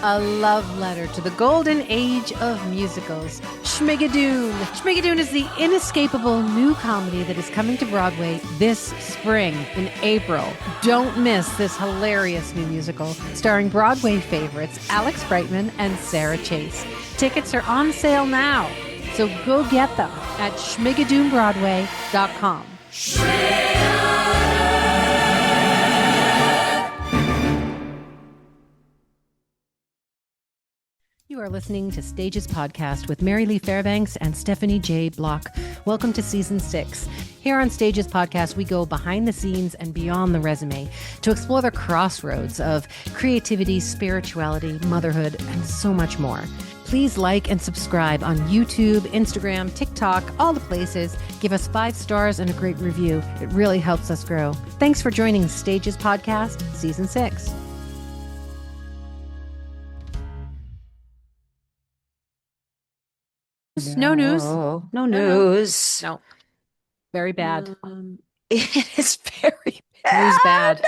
A love letter to the golden age of musicals, Schmigadoon. Schmigadoon is the inescapable new comedy that is coming to Broadway this spring in April. Don't miss this hilarious new musical starring Broadway favorites Alex Brightman and Sarah Chase. Tickets are on sale now, so go get them at schmigadoonbroadway.com. You are listening to Stages Podcast with Marylee Fairbanks and Stephanie J. Block. Welcome to Season 6. Here on Stages Podcast, we go behind the scenes and beyond the resume to explore the crossroads of creativity, spirituality, motherhood, and so much more. Please like and subscribe on YouTube, Instagram, TikTok, all the places. Give us 5 stars and a great review. It really helps us grow. Thanks for joining Stages Podcast, Season 6. No news. No news. No. Very bad. It is very bad. News bad.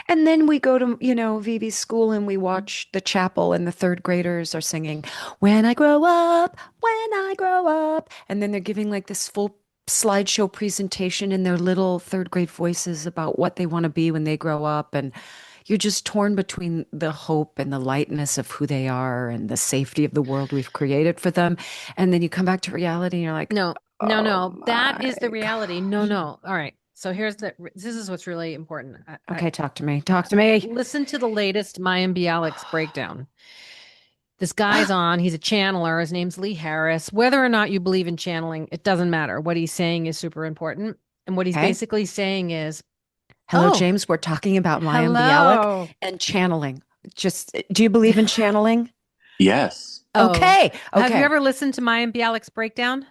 And then we go to, Vivi's school and we watch the chapel and the third graders are singing, when I grow up, when I grow up. And then they're giving like this full slideshow presentation in their little third grade voices about what they want to be when they grow up. And you're just torn between the hope and the lightness of who they are and the safety of the world we've created for them. And then you come back to reality and you're like, No, that is the reality. God. No. All right. So this is what's really important. Okay, talk to me. Talk to me. Listen to the latest Mayim Bialik's breakdown. This guy's on. He's a channeler. His name's Lee Harris. Whether or not you believe in channeling, it doesn't matter. What he's saying is super important. And what he's basically saying is, hello, James. We're talking about Mayim Bialik and channeling. Just, do you believe in channeling? Yes. Okay. Have you ever listened to Mayim Bialik's breakdown?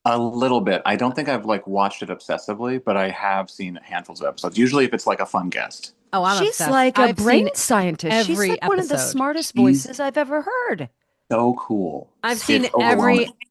A little bit. I don't think I've watched it obsessively, but I have seen handfuls of episodes. Usually if it's like a fun guest. Oh, She's obsessed. like a brain scientist. She's like one of the episode. smartest voices I've ever heard. So cool. I've seen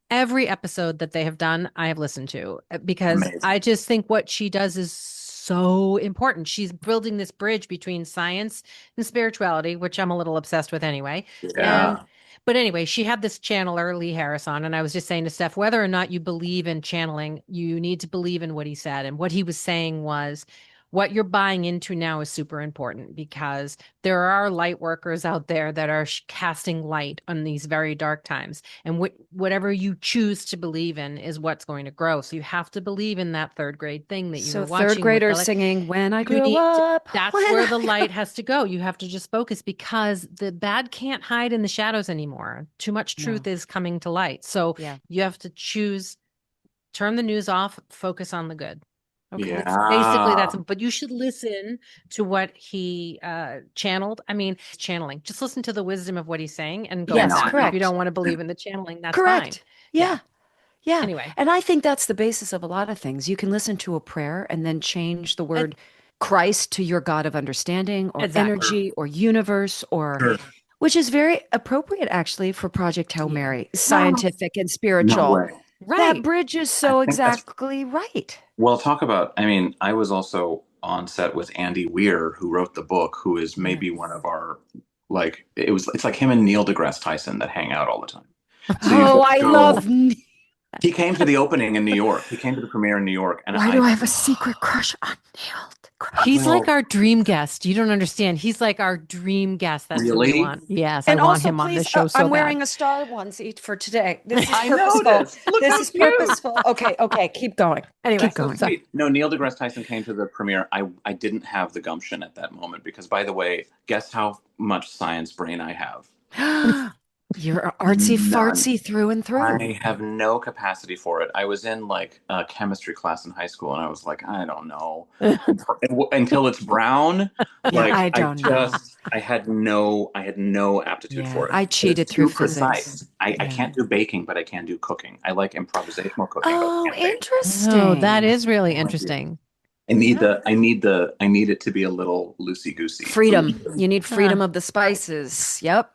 every episode that they have done. I have listened to because Amazing. I just think what she does is so important. She's building this bridge between science and spirituality, which I'm a little obsessed with anyway. Yeah. But anyway, she had this channeler, Lee Harris, on, and I was just saying to Steph, whether or not you believe in channeling, you need to believe in what he said. And what he was saying was, what you're buying into now is super important because there are light workers out there that are casting light on these very dark times. And whatever you choose to believe in is what's going to grow. So you have to believe in that third grade thing that you were watching. So third graders singing, when I grow up. That's where the light has to go. You have to just focus because the bad can't hide in the shadows anymore. Too much truth is coming to light. So you have to choose, turn the news off, focus on the good. Okay, basically that's, but you should listen to what he channeled. I mean, channeling. Just listen to the wisdom of what he's saying and go with that. Correct. If you don't want to believe in the channeling, that's correct. fine. Yeah. Anyway. And I think that's the basis of a lot of things. You can listen to a prayer and then change the word Christ to your God of understanding or energy or universe or which is very appropriate actually for Project Hail Mary, scientific and spiritual. No way. Right. That bridge is so exactly right. Well, I was also on set with Andy Weir, who wrote the book, who is maybe one of our, it's like him and Neil deGrasse Tyson that hang out all the time. So I love He came to the opening in New York. He came to the premiere in New York. And Why do I have a secret crush on Neil? He's like our dream guest. You don't understand. He's like our dream guest. That's really? what we want. Yes, and I want also, him on the show so I'm wearing bad. a star onesie for today. This is I purposeful. noticed. Look This how is cute. purposeful. Okay, keep going. Anyway, keep going. So, No, Neil deGrasse Tyson came to the premiere. I didn't have the gumption at that moment because, by the way, guess how much science brain I have? You're artsy fartsy through and through. I have no capacity for it. I was in a chemistry class in high school, and I was like, I don't know, until it's brown. I don't know. I had no aptitude for it. I cheated through physics. Precise. I can't do baking, but I can do cooking. I like improvisational cooking. Oh, interesting. Oh, that is really interesting. I need it to be a little loosey goosey. Freedom. You need freedom of the spices. Yep.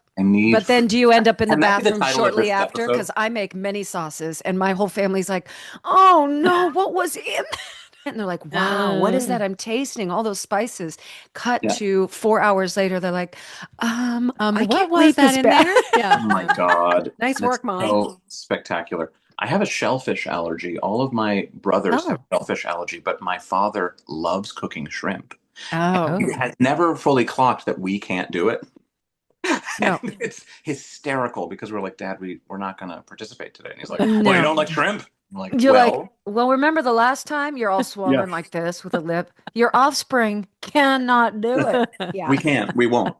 But then do you end up in the And that'd be the bathroom title of shortly this after? episode. Because I make many sauces and my whole family's like, oh no, what was in that? And they're like, wow, what is that I'm tasting? All those spices. Cut to 4 hours later, they're like, I what can't was leave that this in back. there? Yeah. Oh my God. Nice That's work, Mom. so spectacular. I have a shellfish allergy. All of my brothers have Oh, shellfish allergy, but my father loves cooking shrimp. oh, He Oh. has never fully clocked that we can't do it. And no, it's hysterical because we're like, Dad, we're not going to participate today. And he's like, well, you no. don't like shrimp? I'm like, You're like, well, well, remember the last time you're all yeah, swollen like this with a lip? Your offspring cannot do it. Yeah. we can't, we won't.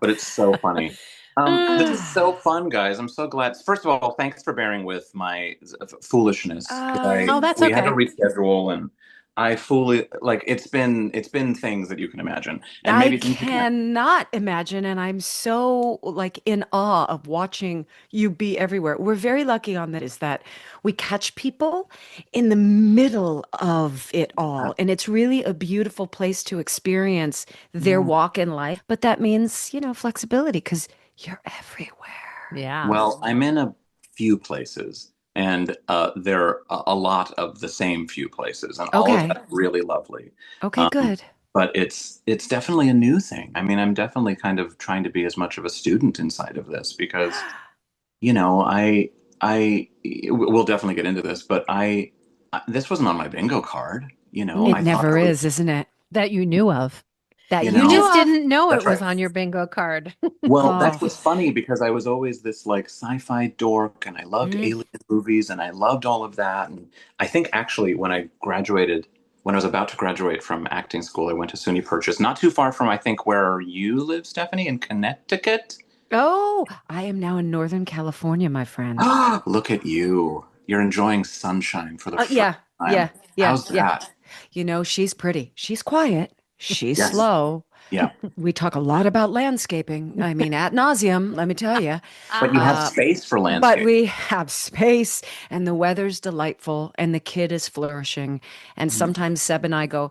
But it's so funny. This is so Ah, fun, guys. I'm so glad. First of all, thanks for bearing with my foolishness. 'Cause Oh, that's we had to okay. reschedule, and I fully like it's been things that you can imagine, and I maybe things you can. cannot imagine, and I'm so like in awe of watching you be everywhere. We're very lucky on that is that we catch people in the middle of it all, and it's really a beautiful place to experience their Yeah. walk in life. But that means, flexibility because you're everywhere. Yeah. Well, I'm in a few places, and there are a lot of the same few places, and all of Okay. that's really lovely. Okay, Um, good. but it's definitely a new thing. I mean, I'm definitely kind of trying to be as much of a student inside of this because, you know, I we'll definitely get into this, but this wasn't on my bingo card. It I thought never I is, was, isn't it? That you knew of. That you you You knew know, just of. didn't know it that's was right. on your bingo card. Well, that's Oh. what's funny because I was always this like sci-fi dork and I loved Mm. alien movies and I loved all of that. And I think actually when I was about to graduate from acting school, I went to SUNY Purchase, not too far from I think where you live, Stephanie, in Connecticut. Oh, I am now in Northern California, my friend. Look at you. You're enjoying sunshine for the first Yeah, time. yeah, yeah, How's yeah. that? She's pretty. She's quiet. She's Yes. slow. Yeah. We talk a lot about landscaping. I mean, ad nauseum, let me tell you. But you have Ah. space for But landscape. we have space and the weather's delightful and the kid is flourishing. And sometimes Seb and I go,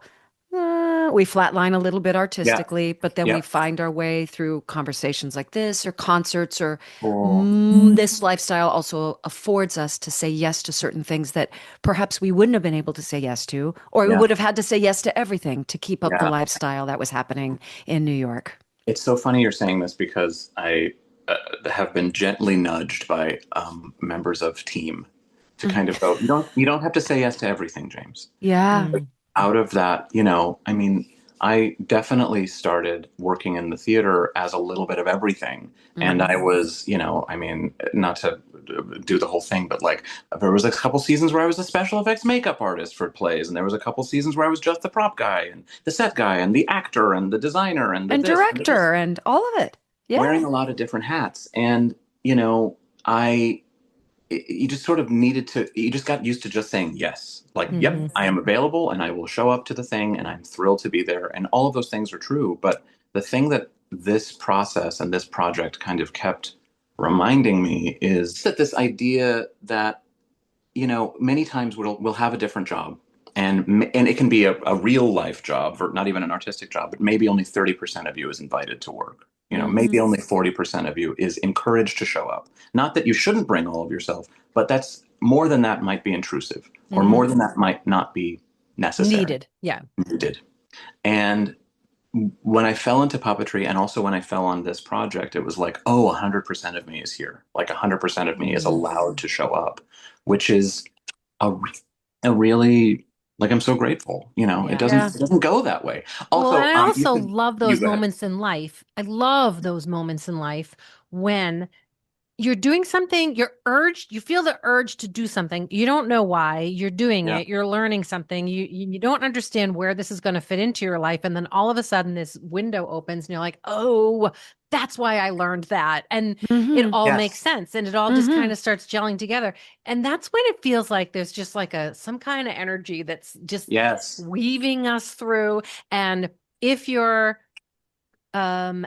we flatline a little bit Yeah. artistically, but then we Yeah. find our way through conversations like this or concerts or Cool. this lifestyle also affords us to say yes to certain things that perhaps we wouldn't have been able to say yes to, or we Yeah. would have had to say yes to everything to keep up the Yeah. lifestyle that was happening in New York. It's so funny you're saying this because I have been gently nudged by members of team to kind of go, you don't have to say yes to everything, James. Yeah. Mm. Out of that, I mean, I definitely started working in the theater as a little bit of everything. And Mhm. I was, I mean, not to do the whole thing, but like there was a couple seasons where I was a special effects makeup artist for plays, and there was a couple seasons where I was just the prop guy and the set guy and the actor and the designer and the And this and the this, director and all of it. Yeah. wearing a lot of different hats. And, I you just sort of you just got used to just saying yes. Like, yep, Hmm. I am available and I will show up to the thing and I'm thrilled to be there. And all of those things are true. But the thing that this process and this project kind of kept reminding me is that this idea that, many times we'll have a different job. And it can be a real life job or not even an artistic job, but maybe only 30% of you is invited to work. Maybe Hmm. only 40% of you is encouraged to show up. Not that you shouldn't bring all of yourself, but that's more than that might be intrusive, or Hmm. more than that might not be necessary, Needed. Yeah. needed. And when I fell into puppetry and also when I fell on this project, it was like, oh, 100% of me is here. Like 100% of me is Mm. allowed to show up, which is a, a really, like, I'm so grateful. It Yeah. doesn't, Yeah. it doesn't go that way. Well, and Also, I also love you those go ahead. moments in life. I love those moments in life when you're doing something, you feel the urge to do something. You don't know why you're doing Yeah. it. You're learning something. You don't understand where this is going to fit into your life. And then all of a sudden this window opens and you're like, oh, that's why I learned that. And it Hmm. all makes Yes. sense. And it all just Hmm. kind of starts gelling together. And that's when it feels like there's just like some kind of energy that's just Yes. weaving us through. And if you're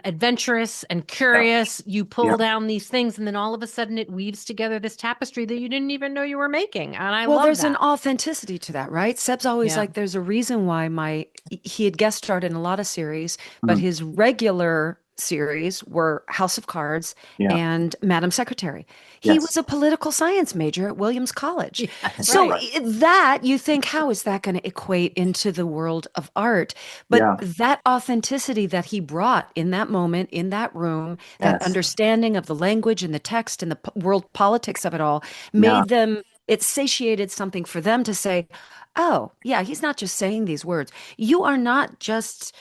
adventurous and Yeah. curious, you pull Yeah. down these things and then all of a sudden it weaves together this tapestry that you didn't even know you were making, and I Well, love there's an that. authenticity to that, right? Seb's always Yeah. like, there's a reason why he had guest starred in a lot of series, but Mm. his regular series were House of Cards Yeah. and Madam Secretary. He Yes. was a political science major at Williams College. That's So right. that you think, how is that going to equate into the world of art? But Yeah. that authenticity that he brought in that moment, in that room, that Yes. understanding of the language and the text and the world politics of it all Yeah. made them, it satiated something for them to say, oh, yeah, he's not just saying these words. You are not just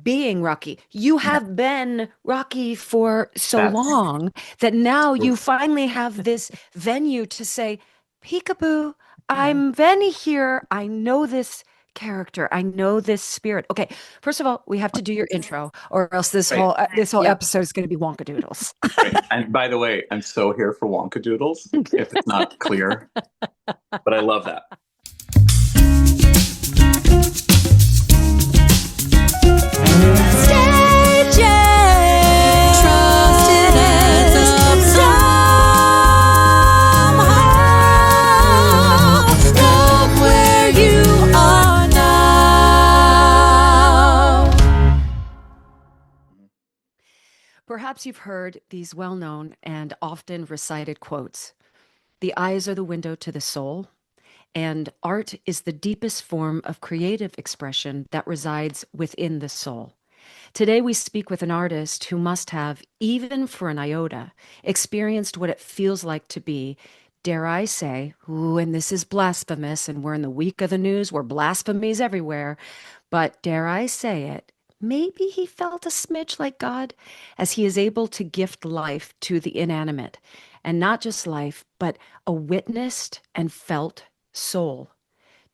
being Rocky. You have been Rocky for so That's long that now true. you finally have this venue to say, peekaboo, I'm Benny here. I know this character. I know this spirit. Okay, first of all, we have to do your intro, or else this Right. whole Yep. episode is going to be Wonka Doodles. Right. And by the way, I'm so here for Wonka Doodles, if it's not clear. But I love that. Perhaps you've heard these well-known and often recited quotes. The eyes are the window to the soul, and art is the deepest form of creative expression that resides within the soul. Today, we speak with an artist who must have, even for an iota, experienced what it feels like to be, dare I say, ooh, and this is blasphemous, and we're in the week of the news where blasphemies everywhere, but dare I say it, maybe he felt a smidge like God, as he is able to gift life to the inanimate, and not just life, but a witnessed and felt soul.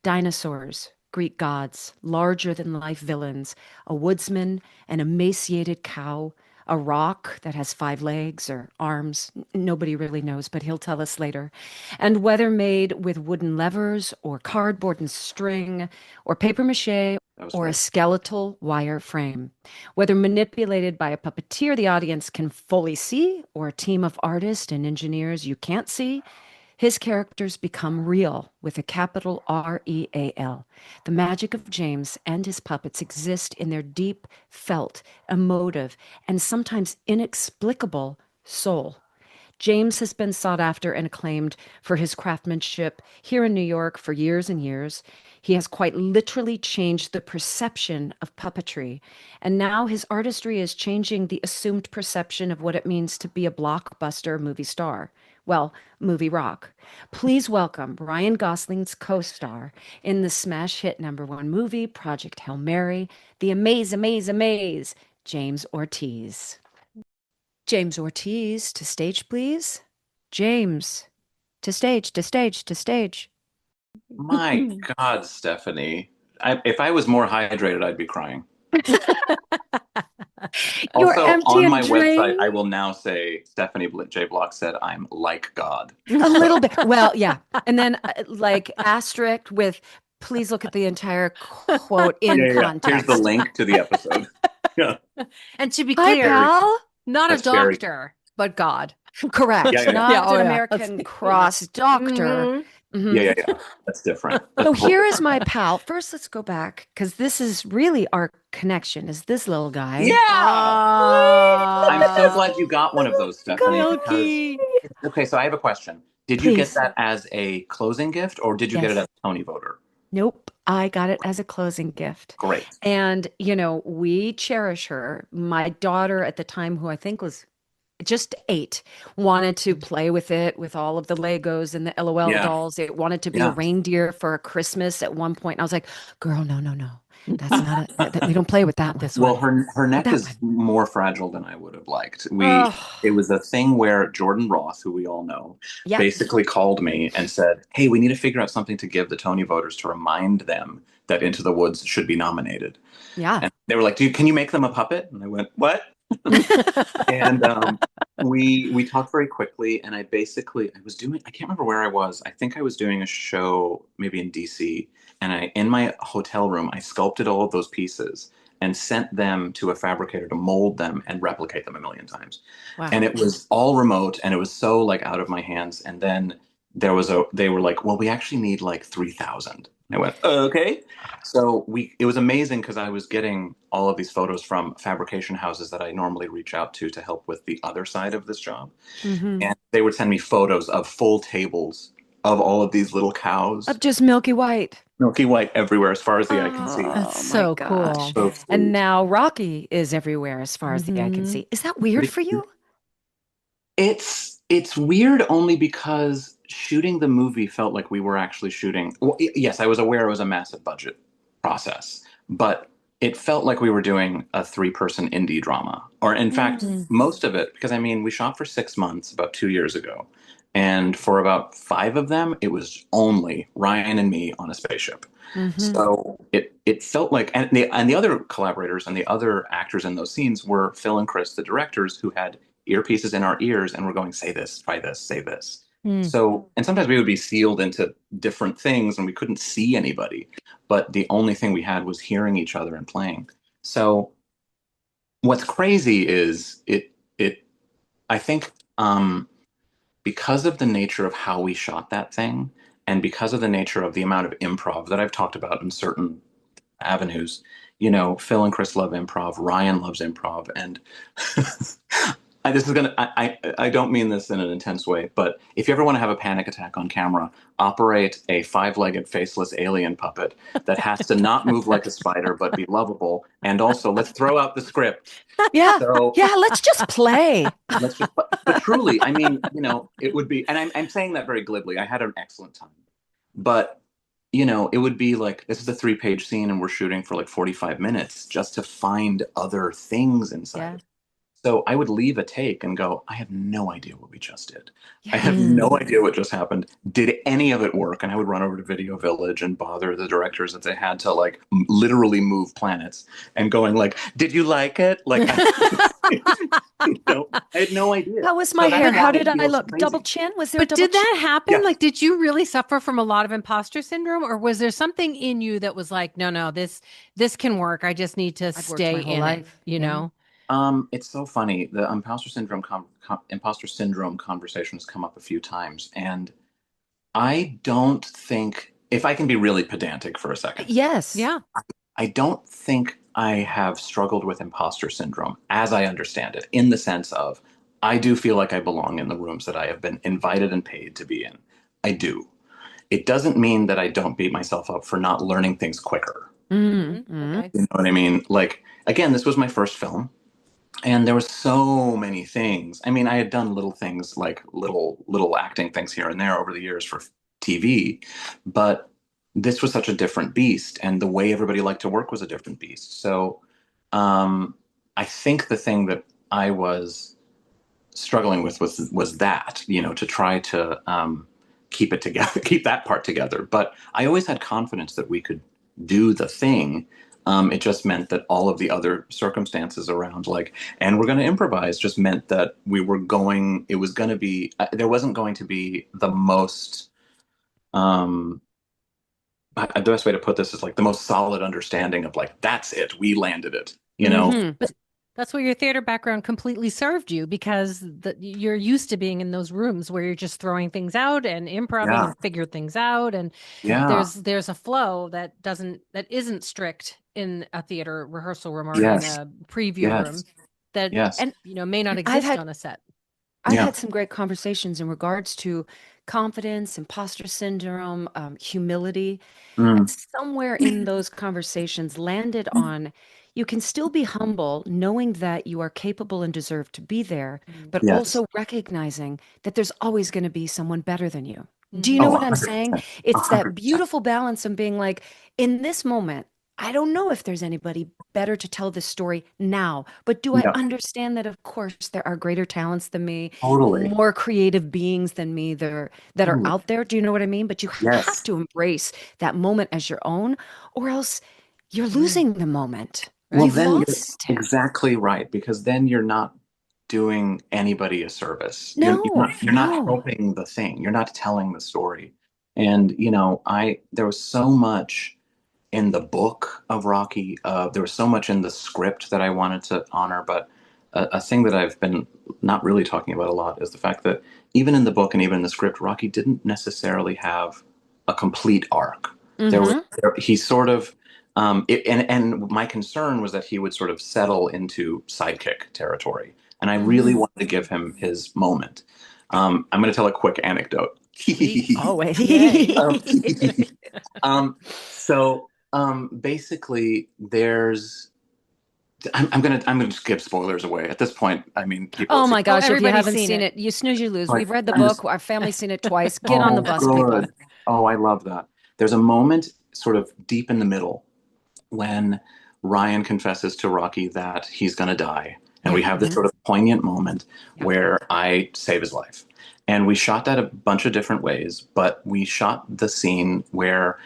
Dinosaurs, Greek gods, larger than life villains, a woodsman, an emaciated cow, a rock that has 5 legs or arms. Nobody really knows, but he'll tell us later. And whether made with wooden levers or cardboard and string or paper mache or a Right. skeletal wire frame. Whether manipulated by a puppeteer the audience can fully see or a team of artists and engineers you can't see, his characters become real with a capital REAL. The magic of James and his puppets exist in their deep, felt, emotive, and sometimes inexplicable soul. James has been sought after and acclaimed for his craftsmanship here in New York for years and years. He has quite literally changed the perception of puppetry, and now his artistry is changing the assumed perception of what it means to be a blockbuster movie star. Well, movie rock. Please welcome Ryan Gosling's co-star in the smash hit #1 movie, Project Hail Mary, the amaze, James Ortiz. James Ortiz, to stage, please. James, to stage, to stage, to stage. My God, Stephanie. If I was more hydrated, I'd be crying. You're Also, empty on and my website, drained. I will now say Stephanie J. Block said I'm like God. A little bit. Well, yeah. And then like asterisk with, please look at the entire quote in Here's context. the link to the episode. Yeah. And to be Hi, clear, pal. not a That's very- doctor, but God. Correct. Yeah. Not Yeah, oh, an yeah. American That's- cross doctor. Mhm. Mhm. Yeah. That's different. So here is my pal. First, let's go back because this is really our connection. Is this little guy? Yeah. I'm so glad you got one of those, Stephanie. Milky. Okay, so I have a question. Did you get Please. that as a closing gift or did you get it Yes. as a Tony voter? Nope. I got it as a closing gift. Great. And, we cherish her. My daughter at the time, who I think was just 8, wanted to play with it, with all of the Legos and the LOL Yeah. dolls. It wanted to be a Yeah. reindeer for a Christmas at one point. And I was like, girl, no. That's not it. We don't play with that this Well, one. her neck That is more fragile than I would have liked. Ugh. It was a thing where Jordan Roth, who we all know, Yeah. basically called me and said, "Hey, we need to figure out something to give the Tony voters to remind them that Into the Woods should be nominated." Yeah. And they were like, can you make them a puppet?" And I went, "What?" And we talked very quickly, and I can't remember where I was. I think I was doing a show maybe in DC, and in my hotel room, I sculpted all of those pieces and sent them to a fabricator to mold them and replicate them a million times. Wow. And it was all remote, and it was so like out of my hands. And then they were like, well, we actually need like 3,000. I went, okay. So it was amazing because I was getting all of these photos from fabrication houses that I normally reach out to help with the other side of this job. Mm-hmm. And they would send me photos of full tables of all of these little Of cows, just Milky White. Milky White everywhere as far as the eye can see. That's Oh my so gosh. cool. So And sweet. now Rocky is everywhere as far as the eye can Hmm. see. Is that weird for you? It's weird only because shooting the movie felt like we were actually shooting. Well, yes, I was aware it was a massive budget process, but it felt like we were doing a three-person indie drama. Or in fact, Mm. most of it, because I mean, we shot for 6 months about 2 years ago, and for about five of them, it was only Ryan and me on a spaceship. Mm-hmm. So it felt like, and the other collaborators and the other actors in those scenes were Phil and Chris, the directors, who had earpieces in our ears and were going, say this, try this, say this. Mm. So, and sometimes we would be sealed into different things and we couldn't see anybody, but the only thing we had was hearing each other and playing. So, what's crazy is I think, because of the nature of how we shot that thing, and because of the nature of the amount of improv that I've talked about in certain avenues, Phil and Chris love improv, Ryan loves improv, and this is gonna. I don't mean this in an intense way, but if you ever want to have a panic attack on camera, operate a five-legged faceless alien puppet that has to not move like a spider but be lovable, and also let's throw out the script. Yeah. So Yeah. Let's just play. let's just. But truly, I mean, it would be, and I'm saying that very glibly. I had an excellent time, but it would be like this is a three-page scene, and we're shooting for like 45 minutes just to find other things inside Yeah. it. So I would leave a take and go, I have no idea what we just did. I Yeah. have no idea what just happened. Did any of it work? And I would run over to Video Village and bother the directors that they had to like literally move planets and going like, did you like it? Like, I had no idea. How was my So that's hair? How why did it I feels look? Double crazy. chin? Was there a But double did chin? that happen? Yes. Like, did you really suffer from a lot of imposter syndrome, or was there something in you that was like, no, this can work. I just need to I've worked stay my whole in it, life. Yeah. It's so funny. The imposter syndrome conversation has come up a few times, and I don't think, if I can be really pedantic for a second, Yes. Yeah. I don't think I have struggled with imposter syndrome as I understand it, in the sense of I do feel like I belong in the rooms that I have been invited and paid to be in. I do. It doesn't mean that I don't beat myself up for not learning things quicker. Mm-hmm. Okay. You know what I mean? Like, again, this was my first film. And there were so many things. I mean, I had done little things like little acting things here and there over the years for TV, but this was such a different beast, and the way everybody liked to work was a different beast. So, I think the thing that I was struggling with was that, to try to keep it together, keep that part together. But I always had confidence that we could do the thing. It just meant that all of the other circumstances around, like, and we're going to improvise, just meant that it was going to be, there wasn't going to be the most, um, the best way to put this is like the most solid understanding of like, that's it, we landed it, Mm-hmm. But that's where your theater background completely served you, because you're used to being in those rooms where you're just throwing things out and improving Yeah, and figure things out, and yeah, there's a flow that isn't strict in a theater rehearsal room or in yes, a preview yes, room that yes, And may not I've exist had on a set. I've yeah, had some great conversations in regards to confidence, imposter syndrome, humility, and mm, somewhere in those conversations landed on you can still be humble, knowing that you are capable and deserve to be there, but yes. also recognizing that there's always going to be someone better than you. Do you Mm-hmm. know Oh, what I'm saying? 100%. It's that 100%. beautiful balance of being like, in this moment, I don't know if there's anybody better to tell this story now, but do I Yeah, understand that, of course, there are greater talents than me, totally. more creative beings than me that are Totally. out there? Do you know what I mean? But you have Yes. to embrace that moment as your own, or else you're losing the moment. Well, You've Right. then you're lost it. exactly right, because then you're not doing anybody a service. No, You're not no. helping the thing. You're not telling the story. And there was so much in the book of Rocky. There was so much in the script that I wanted to honor, but a thing that I've been not really talking about a lot is the fact that even in the book and even in the script, Rocky didn't necessarily have a complete arc. Mm-hmm. He sort of, and my concern was that he would sort of settle into sidekick territory, and I really wanted to give him his moment. I'm going to tell a quick anecdote. Always. Um, basically, I'm gonna just give spoilers away at this point. I mean, people Oh have seen. my gosh, if you everybody's haven't seen seen it. it, you snooze, you lose. Like, We've read the I'm book. just, Our family's seen it twice. Get on the oh, bus, people. good. Oh, I love that. There's a moment sort of deep in the middle when Ryan confesses to Rocky that he's going to die. And we have this sort of poignant moment where I save his life. And we shot that a bunch of different ways, but we shot the scene where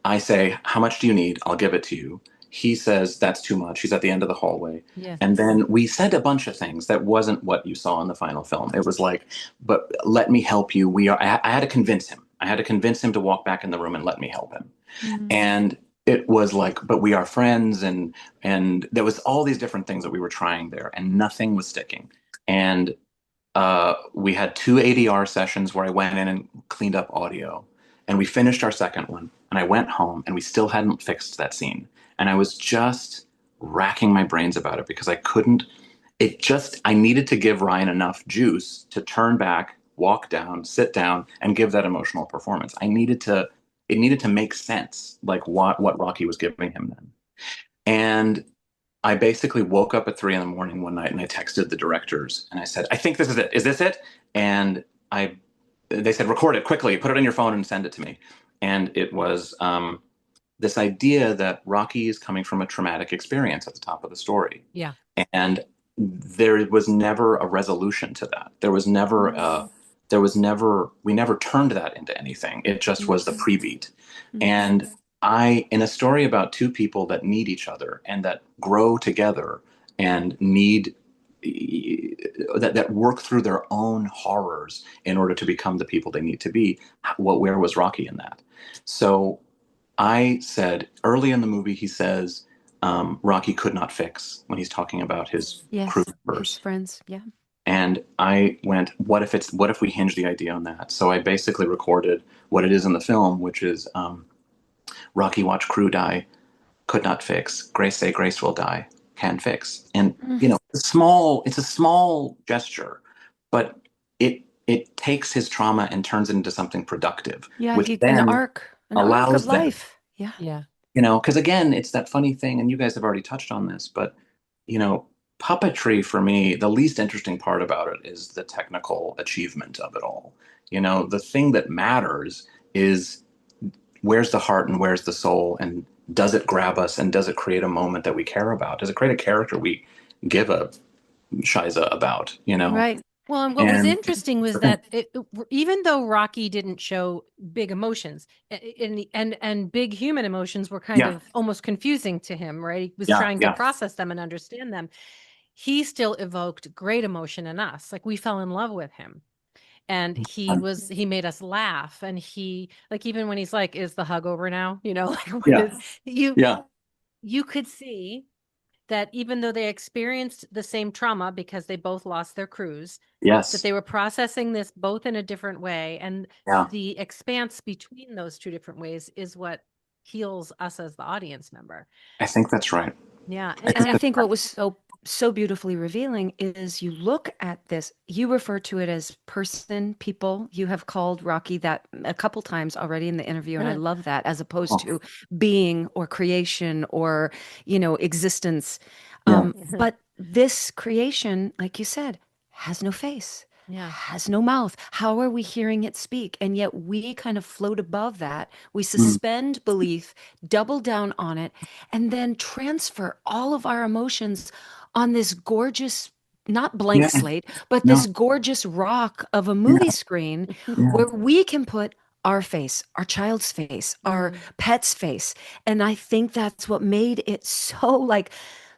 I say, "How much do you need? I'll give it to you." He says, "That's too much." He's at the end of the hallway. Yeah. And then we said a bunch of things that wasn't what you saw in the final film. It was like, "But let me help you. I had to convince him. I had to convince him to walk back in the room and let me help him." And it was like, "But we are friends," and there was all these different things that we were trying there, and nothing was sticking. And we had two ADR sessions where I went in and cleaned up audio, and we finished our second one. And I went home, and we still hadn't fixed that scene. And I was just racking my brains about it because I couldn't. I needed to give Ryan enough juice to turn back, walk down, sit down, and give that emotional performance. It needed to make sense, like what Rocky was giving him then. And I basically woke up at 3 in the morning one night and I texted the directors and I said, "I think this is it. Is this it?" And they said, "Record it quickly, put it on your phone and send it to me." And it was this idea that Rocky is coming from a traumatic experience at the top of the story. Yeah. And there was never a resolution to that. We never turned that into anything. It just was the pre-beat. And in a story about two people that need each other and that grow together and that work through their own horrors in order to become the people they need to be, where was Rocky in that? So I said early in the movie, he says, Rocky could not fix when he's talking about his crew members. His friends. Yeah. And I went, what if we hinge the idea on that? So I basically recorded what it is in the film, which is Rocky watch crew die, could not fix. Grace say Grace will die, can fix. And it's a small gesture, but it takes his trauma and turns it into something productive. Yeah, which an then arc allows of life. Yeah. Yeah. Because again, it's that funny thing, and you guys have already touched on this, but puppetry for me, the least interesting part about it is the technical achievement of it all. The thing that matters is where's the heart and where's the soul, and does it grab us and does it create a moment that we care about? Does it create a character we give a shiza about? Right. Well, and what was interesting was that even though Rocky didn't show big emotions, and big human emotions were kind of almost confusing to him, right? He was trying to process them and understand them. He still evoked great emotion in us. Like we fell in love with him. And he made us laugh. And he, like, even when he's like, "Is the hug over now?" You could see that even though they experienced the same trauma because they both lost their crews, that they were processing this both in a different way. And the expanse between those two different ways is what heals us as the audience member. I think that's right. Yeah. And I think what was so beautifully revealing is you look at this, you refer to it as people. You have called Rocky that a couple times already in the interview. And I love that, as opposed to being or creation or, existence. But this creation, like you said, has no face. Has no mouth. How are we hearing it speak? And yet we kind of float above that. We suspend belief, double down on it, and then transfer all of our emotions on this gorgeous, not blank slate, but this gorgeous rock of a movie screen where we can put our face, our child's face, our pet's face. And I think that's what made it so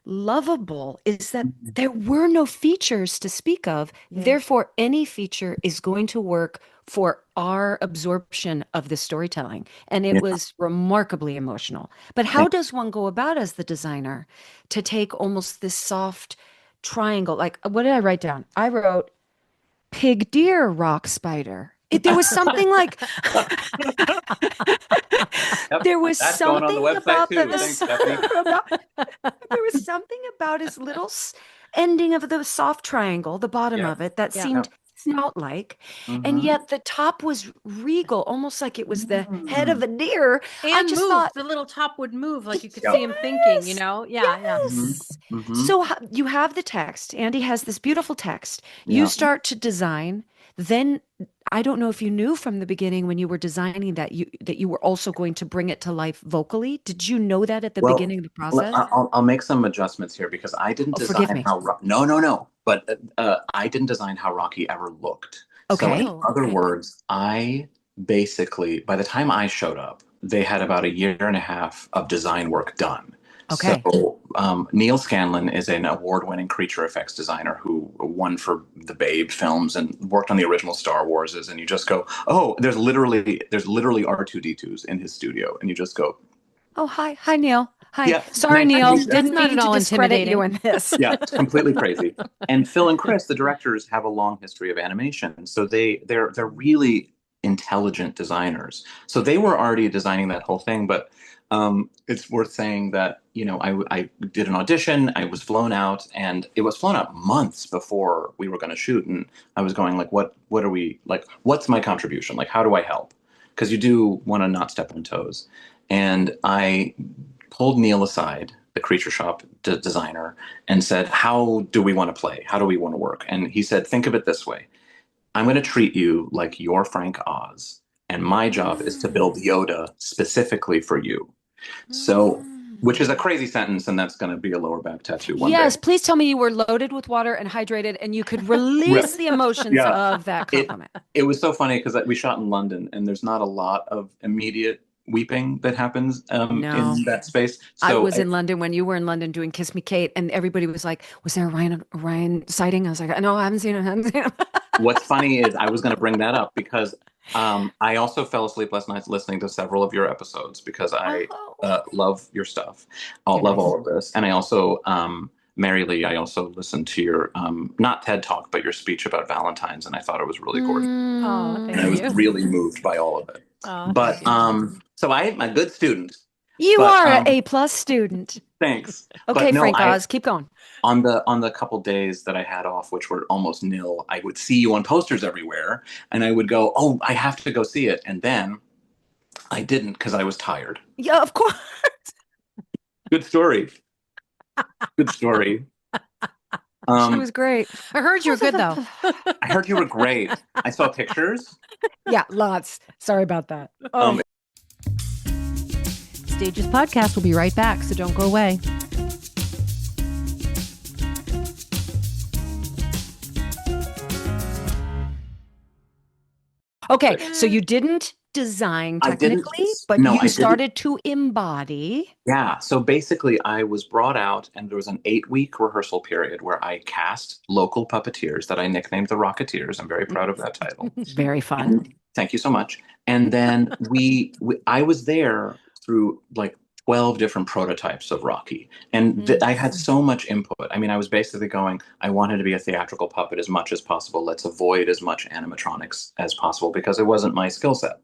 lovable, is that there were no features to speak of. Therefore, any feature is going to work for our absorption of the storytelling. And it was remarkably emotional. But how does one go about as the designer to take almost this soft triangle. Like, what did I write down? I wrote pig deer rock spider. There was something like Yep, there was that's going on the something website about too. Thanks, Stephanie. there was something about his little ending of the soft triangle, the bottom Yeah, of it, that Yeah. seemed snout-like, and hmm yet the top was regal, almost like it was the head of Mm. a deer. I And just move. thought, The little top would move, like you could Yep. see him thinking, yes, Yeah, yeah. hmm yes. hmm So you have the text. Andy has this beautiful text. You Yeah. start to design. Then I don't know if you knew from the beginning when you were designing that you were also going to bring it to life vocally. Did you know that at the Well, beginning of the process? I'll make some adjustments here because I didn't Oh, forgive design me. how no, but I didn't design how Rocky ever looked. So in Okay. Oh, other okay. words, I basically by the time I showed up, they had about a year and a half of design work done. Okay. So Neil Scanlon is an award-winning creature effects designer who won for the Babe films and worked on the original Star Warses. And you just go, oh, there's literally R2D2s in his studio, and you just go, Oh, hi. Hi, Neil. Hi. yeah, Sorry, nice to Neil. meet you. That's Didn't not mean at to all discredit you intimidating. in this. Yeah, it's completely crazy. And Phil and Chris, the directors, have a long history of animation, so they're really intelligent designers. So they were already designing that whole thing. But it's worth saying that I did an audition, I was flown out, and it was flown out months before we were going to shoot, and I was going like, what are we like? What's my contribution? Like, how do I help? Because you do want to not step on toes, and I pulled Neil aside, the creature shop designer, and said, how do we want to play? How do we want to work? And he said, think of it this way. I'm going to treat you like you're Frank Oz, and my job is to build Yoda specifically for you. So, which is a crazy sentence, and that's going to be a lower back tattoo one day. Yes, please tell me you were loaded with water and hydrated and you could release the emotions Yeah. of that compliment. It was so funny because we shot in London, and there's not a lot of immediate weeping that happens No. in that space. I So was in London when you were in London doing Kiss Me Kate, and everybody was like, was there a Ryan sighting? I was like, no, I haven't seen him. what's funny is I was going to bring that up because I also fell asleep last night listening to several of your episodes because I love your stuff. I You're love nice. all of this. And I also, Marylee, I also listened to your, not TED Talk, but your speech about Valentines. And I thought it was really gorgeous. Oh, And thank I was you. really moved by all of it. Oh, But thank you. so I'm a good student. You But, are an A+ student. Thanks. Okay, But no, Frank Oz, keep going. on the couple days that I had off, which were almost nil, I would see you on posters everywhere, and I would go, "Oh, I have to go see it," and then I didn't because I was tired. Yeah, of course. Good story. Good story. She was great. I heard you're good though. I heard you were great. I saw pictures. Yeah, lots. Sorry about that. Stages podcast will be right back, so don't go away. Okay, so you didn't design I didn't- technically, but no, I you didn't. started to embody. Yeah. So basically, I was brought out, and there was an 8-week rehearsal period where I cast local puppeteers that I nicknamed the Rocketeers. I'm very proud of that title. Very fun. Thank you so much. And then I was there through like 12 different prototypes of Rocky. And I had so much input. I mean, I was basically going, I wanted to be a theatrical puppet as much as possible. Let's avoid as much animatronics as possible because it wasn't my skill set.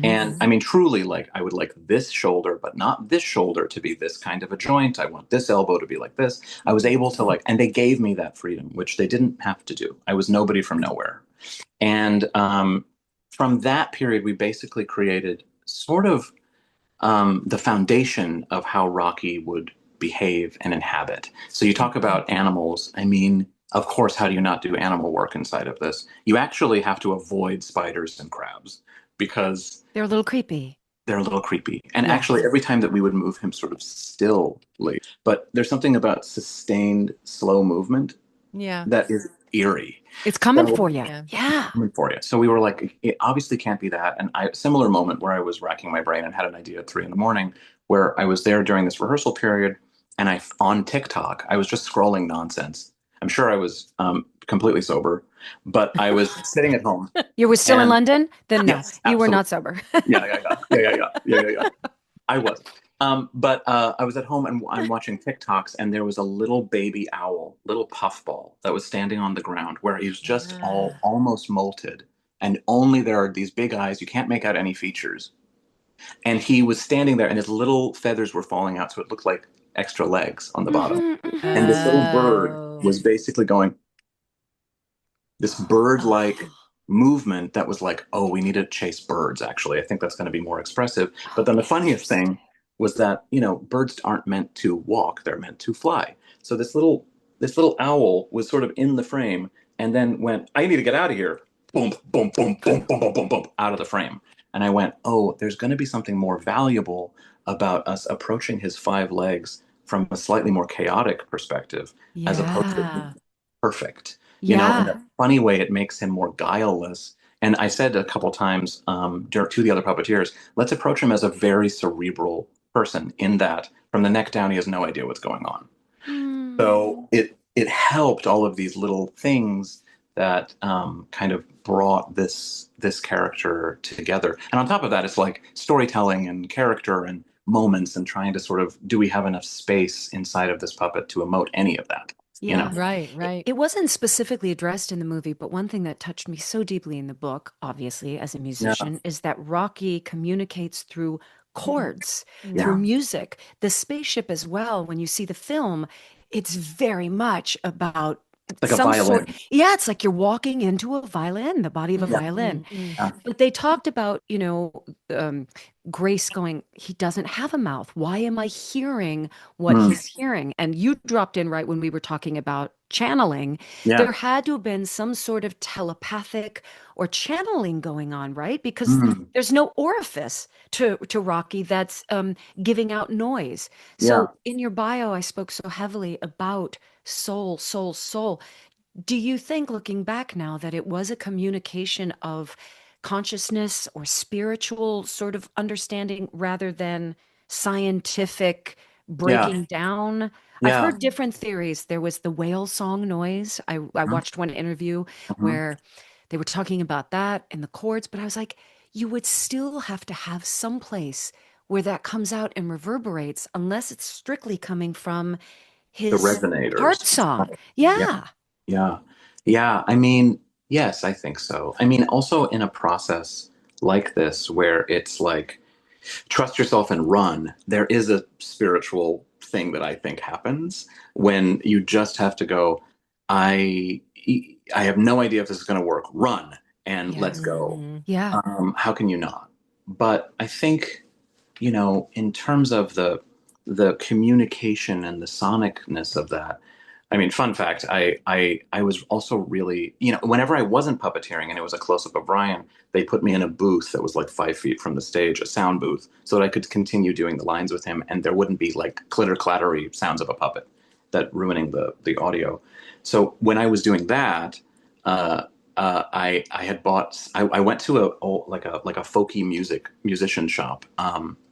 And I mean, truly, like, I would like this shoulder, but not this shoulder to be this kind of a joint. I want this elbow to be like this. I was able to and they gave me that freedom, which they didn't have to do. I was nobody from nowhere. And from that period, we basically created sort of the foundation of how Rocky would behave and inhabit. So you talk about animals. I mean, of course, how do you not do animal work inside of this? You actually have to avoid spiders and crabs because They're a little creepy. they're a little creepy. And Yeah. actually, every time that we would move him sort of stillly, but there's something about sustained slow movement Yeah. that is eerie. It's coming So- for you. Yeah. Yeah. Coming for you. So we were like, it obviously can't be that. And similar moment where I was racking my brain and had an idea at 3 a.m, where I was there during this rehearsal period, and on TikTok, I was just scrolling nonsense. I'm sure I was completely sober, but I was sitting at home. You were still in And- London? Then no, Yes, you were absolutely. not sober. Yeah. I was. But I was at home and I'm watching TikToks, and there was a little baby owl, little puffball, that was standing on the ground where he was just all Yeah. almost molted, and only there are these big eyes. You can't make out any features, and he was standing there, and his little feathers were falling out, so it looked like extra legs on the bottom. Mhm, mhm. And this little bird Oh. was basically going this bird-like Oh. movement that was like, oh, we need to chase birds, actually. I think that's going to be more expressive. But then the funniest Interesting. thing was that, birds aren't meant to walk, they're meant to fly. So this little owl was sort of in the frame and then went, I need to get out of here. Boom, boom, boom, boom, boom, boom, boom, boom, out of the frame. And I went, oh, there's going to be something more valuable about us approaching his five legs from a slightly more chaotic perspective, as opposed to Yeah. perfect. In Yeah. a funny way, it makes him more guileless. And I said a couple times to the other puppeteers, let's approach him as a very cerebral person, in that from the neck down, he has no idea what's going on. So Hmm. it helped all of these little things that kind of brought this character together. And on top of that, it's like storytelling and character and moments, and trying to sort of, do we have enough space inside of this puppet to emote any of that? You know? Yeah. Right, It, right. it wasn't specifically addressed in the movie, but one thing that touched me so deeply in the book, obviously, as a Yeah, musician, is that Rocky communicates through chords, through yeah. Mm. music. The spaceship as well, when you see the film, it's very much about Like a some sort. violin. Yeah, it's like you're walking into a violin, the body of a Yeah, violin. Mm-hmm. yeah. But they talked about, um, Grace going, he doesn't have a mouth. Why am I hearing what Mm, he's hearing? And you dropped in right when we were talking about channeling. yeah. There had to have been some sort of telepathic or channeling going on, right? Because Mm, there's no orifice to Rocky that's giving out noise. yeah. So in your bio, I spoke so heavily about soul, soul, soul. Do you think, looking back now, that it was a communication of consciousness or spiritual sort of understanding rather than scientific Yeah. breaking down? I've Yeah. heard different theories. There was the whale song noise. I Mhm, watched one interview mhm. where they were talking about that and the chords, but I was like, you would still have to have some place where that comes out and reverberates, unless it's strictly coming from The his heart resonators. song. Yeah. Yeah. Yeah. Yeah. I mean, yes, I think so. I mean, also in a process like this, where it's like, trust yourself and run, there is a spiritual thing that I think happens when you just have to go, I I have no idea if this is going to work. Run and Yeah. let's go. Mm-hmm. Yeah. How can you not? But I think, in terms of the communication and the sonicness of that. I mean, fun fact, I was also really, whenever I wasn't puppeteering and it was a close up of Ryan, they put me in a booth that was like 5 feet from the stage, a sound booth, so that I could continue doing the lines with him, and there wouldn't be like clitter clattery sounds of a puppet that ruining the audio. So when I was doing that, uh, I had bought, I went to a folky musician shop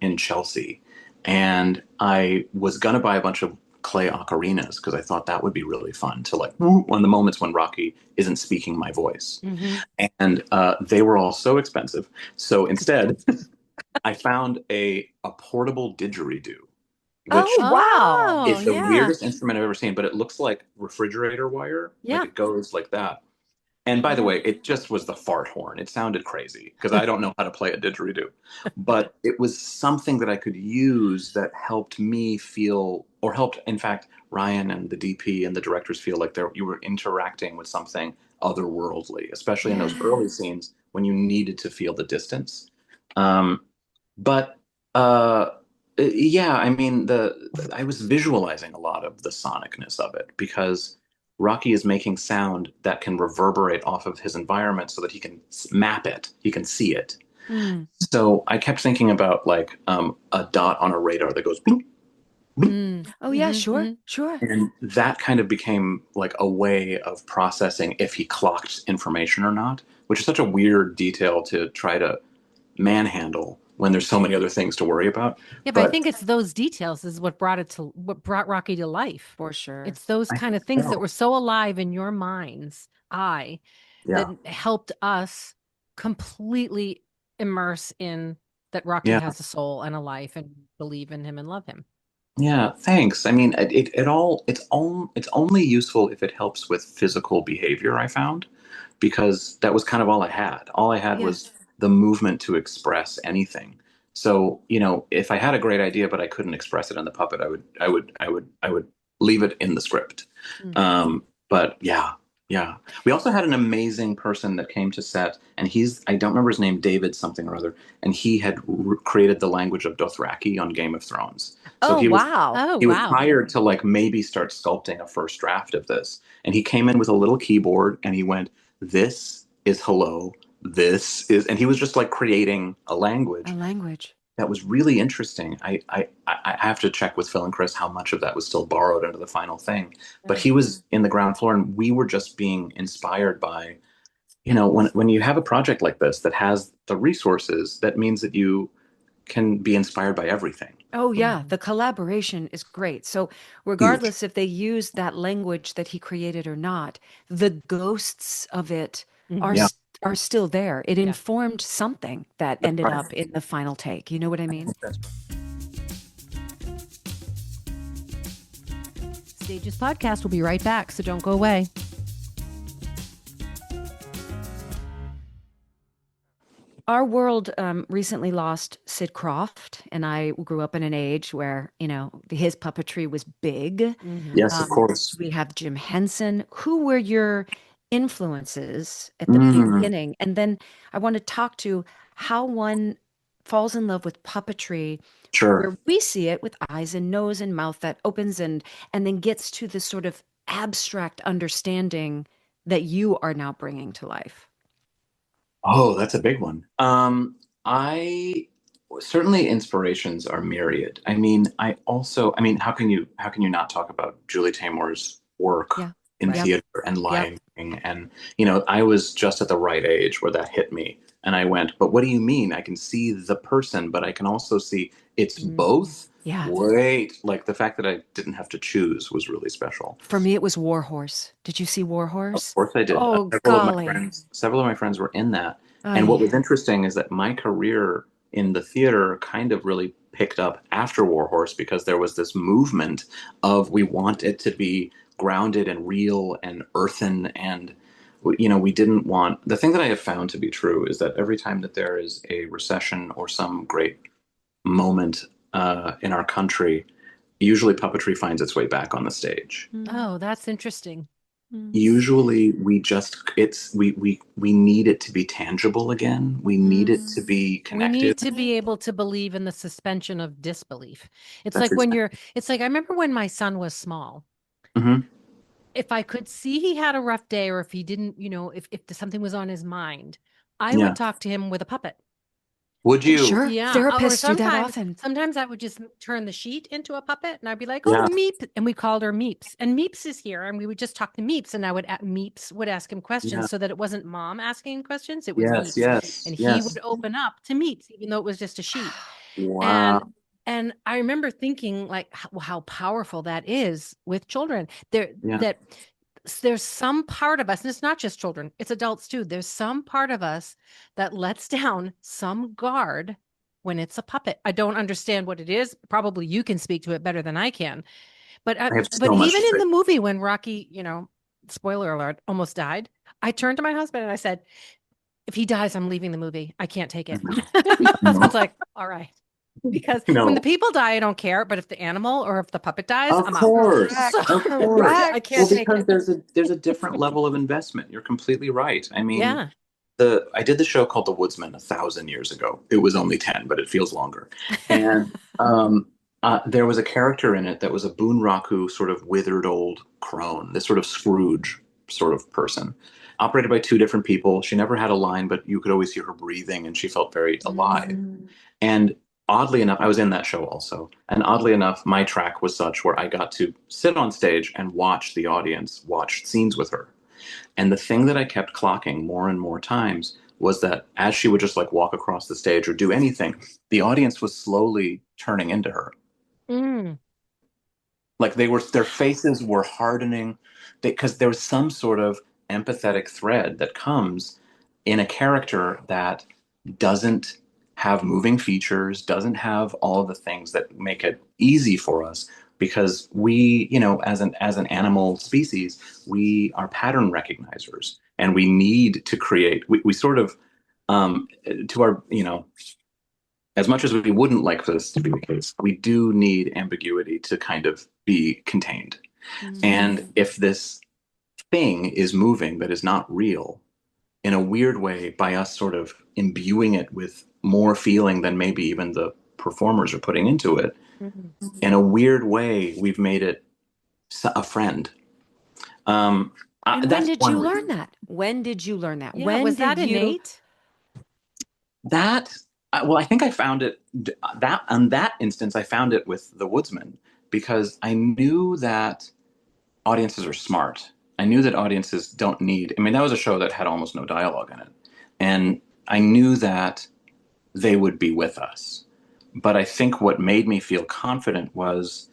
in Chelsea, and I was gonna buy a bunch of clay ocarinas because I thought that would be really fun to like on the moments when Rocky isn't speaking my voice. Mm-hmm. And they were all so expensive. So instead, I found a portable didgeridoo, Oh, which wow. Oh, is the yeah. weirdest instrument I've ever seen, but it looks like refrigerator wire. Like Yeah. it goes like that. And by the Yeah. way, it just was the fart horn. It sounded crazy because I don't know how to play a didgeridoo. But it was something that I could use that helped me feel, or helped, in fact, Ryan and the DP and the directors feel like you were interacting with something otherworldly, especially in those Yeah. early scenes when you needed to feel the distance. Um, but uh, yeah, I mean, I was visualizing a lot of the sonicness of it because Rocky is making sound that can reverberate off of his environment so that he can map it, he can see it. Mm. So I kept thinking about like a dot on a radar that goes bloop, bloop, Mm. Oh, yeah, sure. Mm-hmm. Sure. and that kind of became like a way of processing if he clocked information or not, which is such a weird detail to try to manhandle when there's so many other things to worry about. Yeah, but I But think it's those details is what brought Rocky to life. For sure. It's those I kind think of things that so. were so alive in your mind's eye that Yeah. helped us completely immerse in that Rocky Yeah. has a soul and a life and believe in him and love him. Yeah, thanks. I mean, it's only useful if it helps with physical behavior, I found, because that was kind of all I had. All I had Yeah. was the movement to express anything. So, if I had a great idea but I couldn't express it in the puppet, I would leave it in the script. Mm. But yeah, yeah. We also had an amazing person that came to set, and I don't remember his name, David something or other, and he had created the language of Dothraki on Game of Thrones. So Oh, wow. Oh, he was wow. hired to like maybe start sculpting a first draft of this. And he came in with a little keyboard and he went, "This is hello. This is," and he was just like creating a A language language. that was really interesting. I have to check with Phil and Chris how much of that was still borrowed into the final thing. But he was in the ground floor and we were just being inspired by, when you have a project like this that has the resources, that means that you can be inspired by everything. Oh, yeah. The collaboration is great. So, Huge. regardless if they use that language that he created or not, the ghosts of it are Mhm. Yeah. are still there. It Yeah. informed something that That's ended right. up in the final take. You know what I mean? That's Stages Podcast will be right back, so don't go away. Our world recently lost Sid Croft, and I grew up in an age where, his puppetry was big. Yes, of course. We have Jim Henson. Who were your influences at the Mm, beginning? And then I want to talk to how one falls in love with puppetry, sure. where we see it with eyes and nose and mouth that opens and then gets to this sort of abstract understanding that you are now bringing to life. Oh, that's a big one. I certainly inspirations are myriad. I mean, how can you not talk about Julie Taymor's work Yeah. in Right. theater and lighting? And I was just at the right age where that hit me, and I went, "But what do you mean? I can see the person, but I can also see it's both." Yeah. Wait, like the fact that I didn't have to choose was really special. For me, it was Warhorse. Did you see Of Warhorse? course I did. Oh, Several of my golly. friends were in that. And what Ay. was interesting is that my career in the theater kind of really picked up after Warhorse because there was this movement of we want it to be grounded and real and earthen, and we didn't want the thing that I have found to be true is that every time that there is a recession or some great moment in our country, usually puppetry finds its way back on the stage. Oh, that's interesting. Usually we need it to be tangible again. We need it to be We connected. need to be able to believe in the suspension of disbelief. It's That's like when exactly. it's like I remember when my son was small. Mhm. If I could see he had a rough day or if he didn't, if something was on his mind, I Yeah. would talk to him with a puppet. Would you? Sure. Yeah. Therapists do that sometimes, often. sometimes I would just turn the sheet into a puppet and I'd be like, Yeah. "Oh, Meep." And we called her Meeps. And Meeps is here. And we would just talk to Meeps. And Meeps would ask him questions Yeah. so that it wasn't mom asking questions. It was Yes, Meeps. yes, And he yes. would open up to Meeps, even though it was just a sheet. Wow. And I remember thinking like how powerful that is with children. Yeah. There's some part of us, and it's not just children, it's adults too. There's some part of us that lets down some guard when it's a puppet. I don't understand what it is. Probably you can speak to it better than I can. But I have but so much even to in say. the movie when Rocky, spoiler alert, almost died, I turned to my husband and I said, "If he dies, I'm leaving the movie. I can't take it." My husband's like, "All right." Because when the No. people die, I don't care. But if the animal or if the puppet dies, Of I'm out. course. So, Of course. Correct. I can't take Because it. there's a different level of investment. You're completely right. I mean, Yeah. I did the show called The Woodsman 1,000 years ago. It was only 10, but it feels longer. And there was a character in it that was a Boonraku sort of withered old crone, this sort of Scrooge sort of person, operated by two different people. She never had a line, but you could always hear her breathing, and she felt very alive. And oddly enough, I was in that show also. And oddly enough, my track was such where I got to sit on stage and watch the audience watch scenes with her. And the thing that I kept clocking more and more times was that as she would just like walk across the stage or do anything, the audience was slowly turning into her. Like their faces were hardening because there was some sort of empathetic thread that comes in a character that doesn't have moving features, doesn't have all of the things that make it easy for us because we, as an animal species, we are pattern recognizers and we need to create, we sort of, to our, as much as we wouldn't like for this to be the case, we do need ambiguity to kind of be contained. And if this thing is moving that is not real, in a weird way, by us sort of imbuing it with more feeling than maybe even the performers are putting into it, in a weird way, we've made it a friend. And when That's did one you reason. learn that? When did you learn that? Yeah, When was did that you... innate? That, well, I think I found it that on that instance, I found it with the Woodsman because I knew that audiences are smart. I knew that audiences don't need, I mean, that was a show that had almost no dialogue in it. And I knew that they would be with us. But I think what made me feel confident was,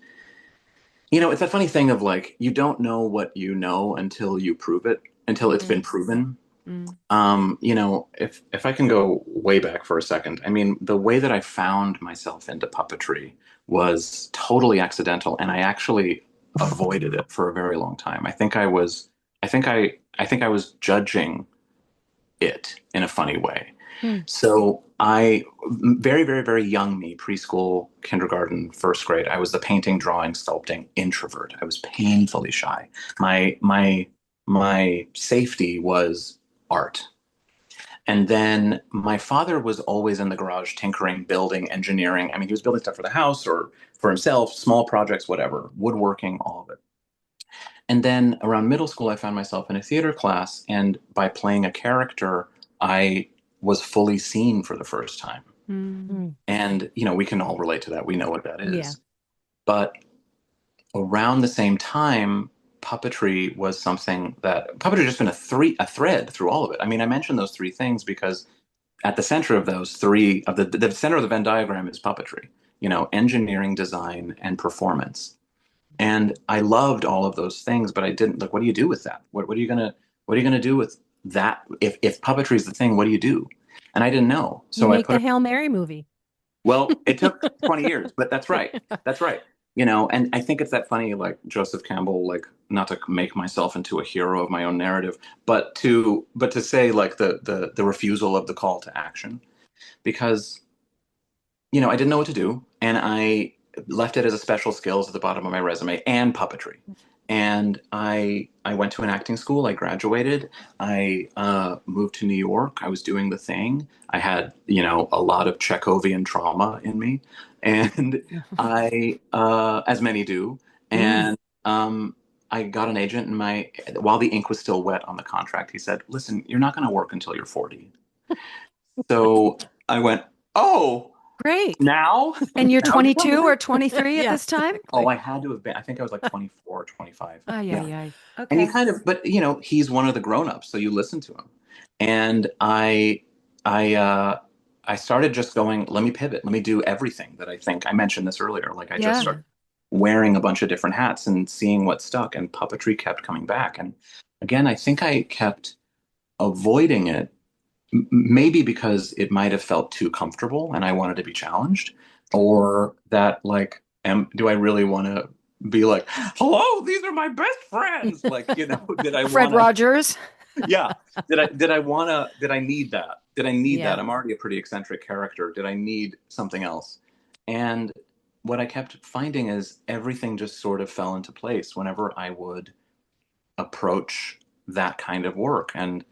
it's that funny thing of like, you don't know what you know until you prove it, until it's been proven. If I can go way back for a second, I mean, the way that I found myself into puppetry was totally accidental, and I actually avoided it for a very long time. I think I was judging it in a funny way. So very, very, very young me, preschool, kindergarten, first grade, I was the painting, drawing, sculpting introvert. I was painfully shy. My safety was art. And then my father was always in the garage tinkering, building, engineering. I mean, he was building stuff for the house or for himself, small projects, whatever, woodworking, all of it. And then around middle school, I found myself in a theater class. And by playing a character, I was fully seen for the first time. And, we can all relate to that. We know what that is. Yeah. But around the same time, puppetry just been a thread through all of it. I mean, I mentioned those three things because at the center of those three, the center of the Venn diagram is puppetry, engineering, design, and performance. And I loved all of those things, but I didn't like, what do you do with that? What are you gonna do with that? If puppetry is the thing, what do you do? And I didn't know. So You make the Hail Mary movie. Well, it took 20 years, but that's right. That's right. And I think it's that funny, like Joseph Campbell, like not to make myself into a hero of my own narrative, but to say like the refusal of the call to action, because, I didn't know what to do. And I left it as a special skills at the bottom of my resume and puppetry. And I went to an acting school. I graduated. I moved to New York. I was doing the thing. I had, a lot of Chekhovian trauma in me. And I, as many do, and I got an agent, and while the ink was still wet on the contract, he said, "Listen, you're not going to work until you're 40." So I went, "Oh, Great. now?" And you're 22 or 23 at this time? Oh, I had to have been. I think I was like 24 or 25. Okay. And he kind of, but he's one of the grown-ups, so you listen to him. And I started just going, let me pivot, let me do everything that I think. I mentioned this earlier. Like I just started wearing a bunch of different hats and seeing what stuck, and puppetry kept coming back. And again, I think I kept avoiding it, maybe because it might have felt too comfortable and I wanted to be challenged, or that like, do I really want to be like, hello, these are my best friends? Like, did I Fred Rogers? Yeah. Did I need that? Did I need that? I'm already a pretty eccentric character. Did I need something else? And what I kept finding is everything just sort of fell into place whenever I would approach that kind of work. And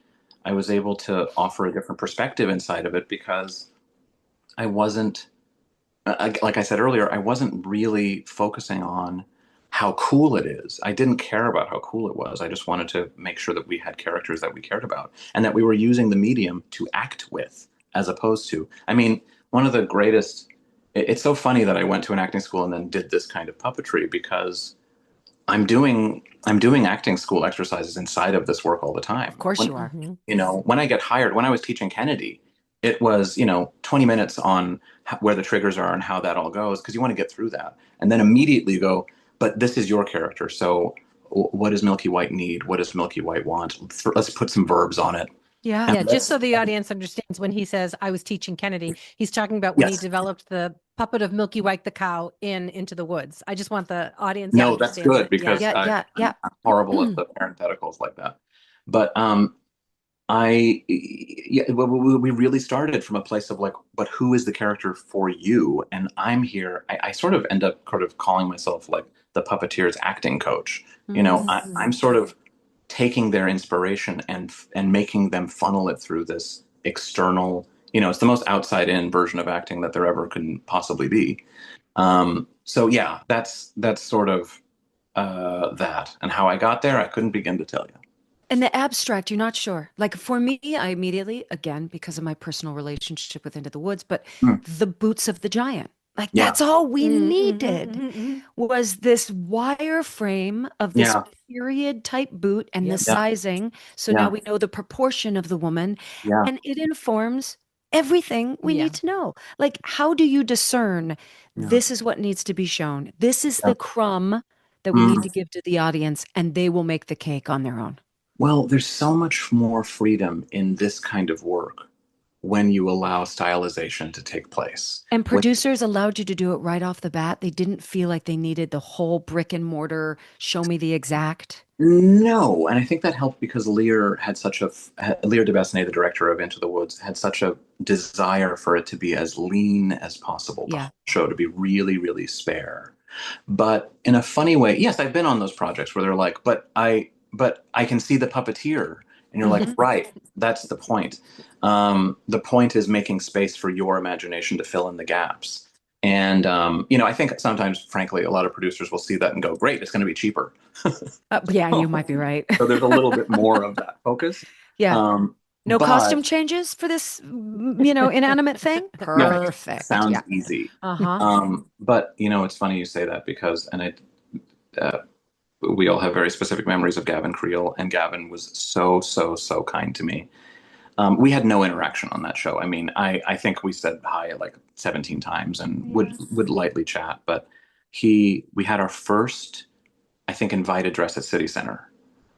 I was able to offer a different perspective inside of it because I wasn't, like I said earlier, I wasn't really focusing on how cool it is. I didn't care about how cool it was. I just wanted to make sure that we had characters that we cared about and that we were using the medium to act with, as opposed to, I mean, one of the greatest, it's so funny that I went to an acting school and then did this kind of puppetry because I'm doing acting school exercises inside of this work all the time. Of course you are. When I get hired, when I was teaching Kennedy, it was, 20 minutes on where the triggers are and how that all goes, because you want to get through that. And then immediately go, but this is your character. So what does Milky White need? What does Milky White want? Let's put some verbs on it. Yeah. Yeah, just so the audience understands, when he says I was teaching Kennedy, he's talking about when he Yes. developed the puppet of Milky White the cow in Into the Woods. I just want the audience to No, that's understand good that. because I'm horrible at the parentheticals like that. But we really started from a place of like, but who is the character for you? And I'm here. I sort of end up sort of calling myself like the puppeteer's acting coach. I'm sort of taking their inspiration and making them funnel it through this external. It's the most outside in version of acting that there ever can possibly be. So yeah, that's sort of that, and how I got there. I couldn't begin to tell you. And the abstract, you're not sure. Like for me, I immediately, again, because of my personal relationship with Into the Woods, but Hmm. the boots of the giant. Like Yeah, that's all we needed Mm-hmm. was this wire frame of this yeah, period type boot and the Yep. yeah, sizing. So now yeah, we know the proportion of the woman yeah, and it informs everything we Yeah. need to know. Like, how do you discern yeah, this is what needs to be shown? This is yeah. the crumb that we need Mm. to give to the audience, and they will make the cake on their own. Well, there's so much more freedom in this kind of work when you allow stylization to take place. And When, producers allowed you to do it right off the bat. They didn't feel like they needed the whole brick and mortar, show me the exact. no, and I think that helped because Lear DeBesnay, the director of Into the Woods, had such a desire for it to be as lean as possible, the Yeah. whole show to be really, really spare. But in a funny way, yes, I've been on those projects where they're like, but I can see the puppeteer. And you're like, right, that's the point. The point is making space for your imagination to fill in the gaps. And, I think sometimes, frankly, a lot of producers will see that and go, great, it's going to be cheaper. Yeah, you might be right. So there's a little bit more of that focus. Yeah. No But costume changes for this, inanimate thing? no, Perfect. sounds Yeah. easy. Uh-huh. But it's funny you say that because, we all have very specific memories of Gavin Creel, and Gavin was so, so, so kind to me. We had no interaction on that show. I mean, I think we said hi like 17 times and would lightly chat, but we had our first, I think, invited dress at City Center.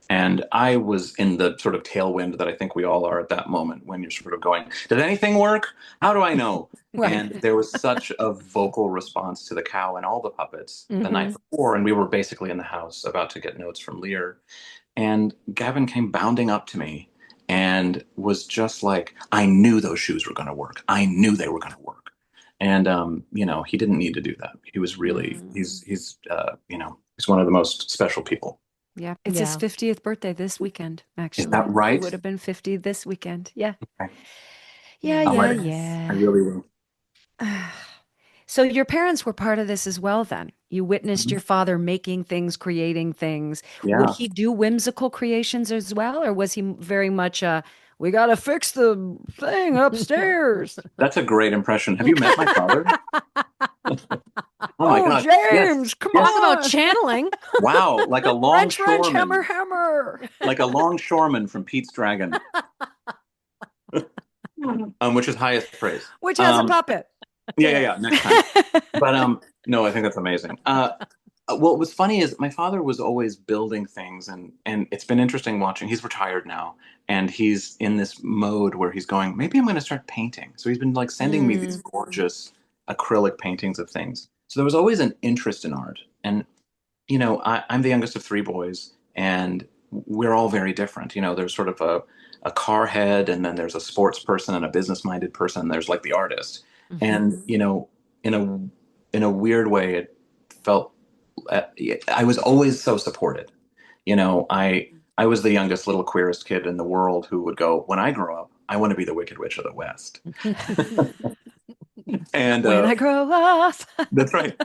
And I was in the sort of tailwind that I think we all are at that moment when you're sort of going, did anything work? How do I know? Right. And there was such a vocal response to the cow and all the puppets the night before. And we were basically in the house about to get notes from Lear. And Gavin came bounding up to me and was just like, I knew those shoes were going to work. I knew they were going to work. And, he didn't need to do that. He was really, he's one of the most special people. Yeah. It's his Yeah. 50th birthday this weekend, actually. Is that right? He would have been 50 this weekend. Yeah. Okay. Yeah, I'll yeah, write it. I yeah. really will. So your parents were part of this as well then. You witnessed your father making things, creating things. Yeah. Would he do whimsical creations as well? Or was he very much we got to fix the thing upstairs? That's a great impression. Have you met my father? Oh my God. James, Yes. come Yes. Talk on. about channeling. Wow. Like a Wrench, longshoreman. hammer. Like a longshoreman from Pete's Dragon. Which is highest praise. Which has a puppet. Yeah. Next time. But no, I think that's amazing. What was funny is my father was always building things, and it's been interesting watching. He's retired now, and he's in this mode where he's going, maybe I'm going to start painting. So he's been like sending me these gorgeous acrylic paintings of things. So there was always an interest in art. And, I'm the youngest of three boys, and we're all very different. There's sort of a car head, and then there's a sports person and a business-minded person. And there's like the artist. And, in a weird way, it felt, I was always so supported. I was the youngest little queerest kid in the world who would go, when I grow up, I want to be the Wicked Witch of the West. And When I grow up. That's right.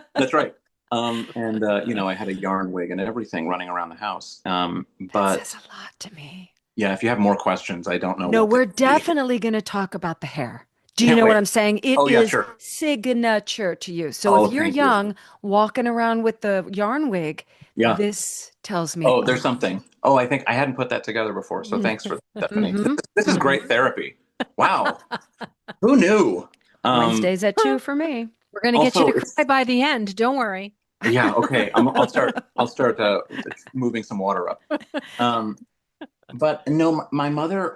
I had a yarn wig and everything running around the house. That But says a lot to me. yeah, if you have more questions, I don't know. No, what we're to- definitely going to talk about the hair. Do you Can't know what wait. I'm saying? It Oh, yeah, is sure. signature to you. So Oh, if you're thank you. young, walking around with the yarn wig, Yeah. this tells me. Oh, there's something. Oh, I think I hadn't put that together before. So thanks for that, Stephanie. This is great therapy. Wow. Who knew? Wednesdays at 2 for me. We're going to get you Also, to cry by the end. Don't worry. Yeah. Okay. I'll start moving some water up. But no, my mother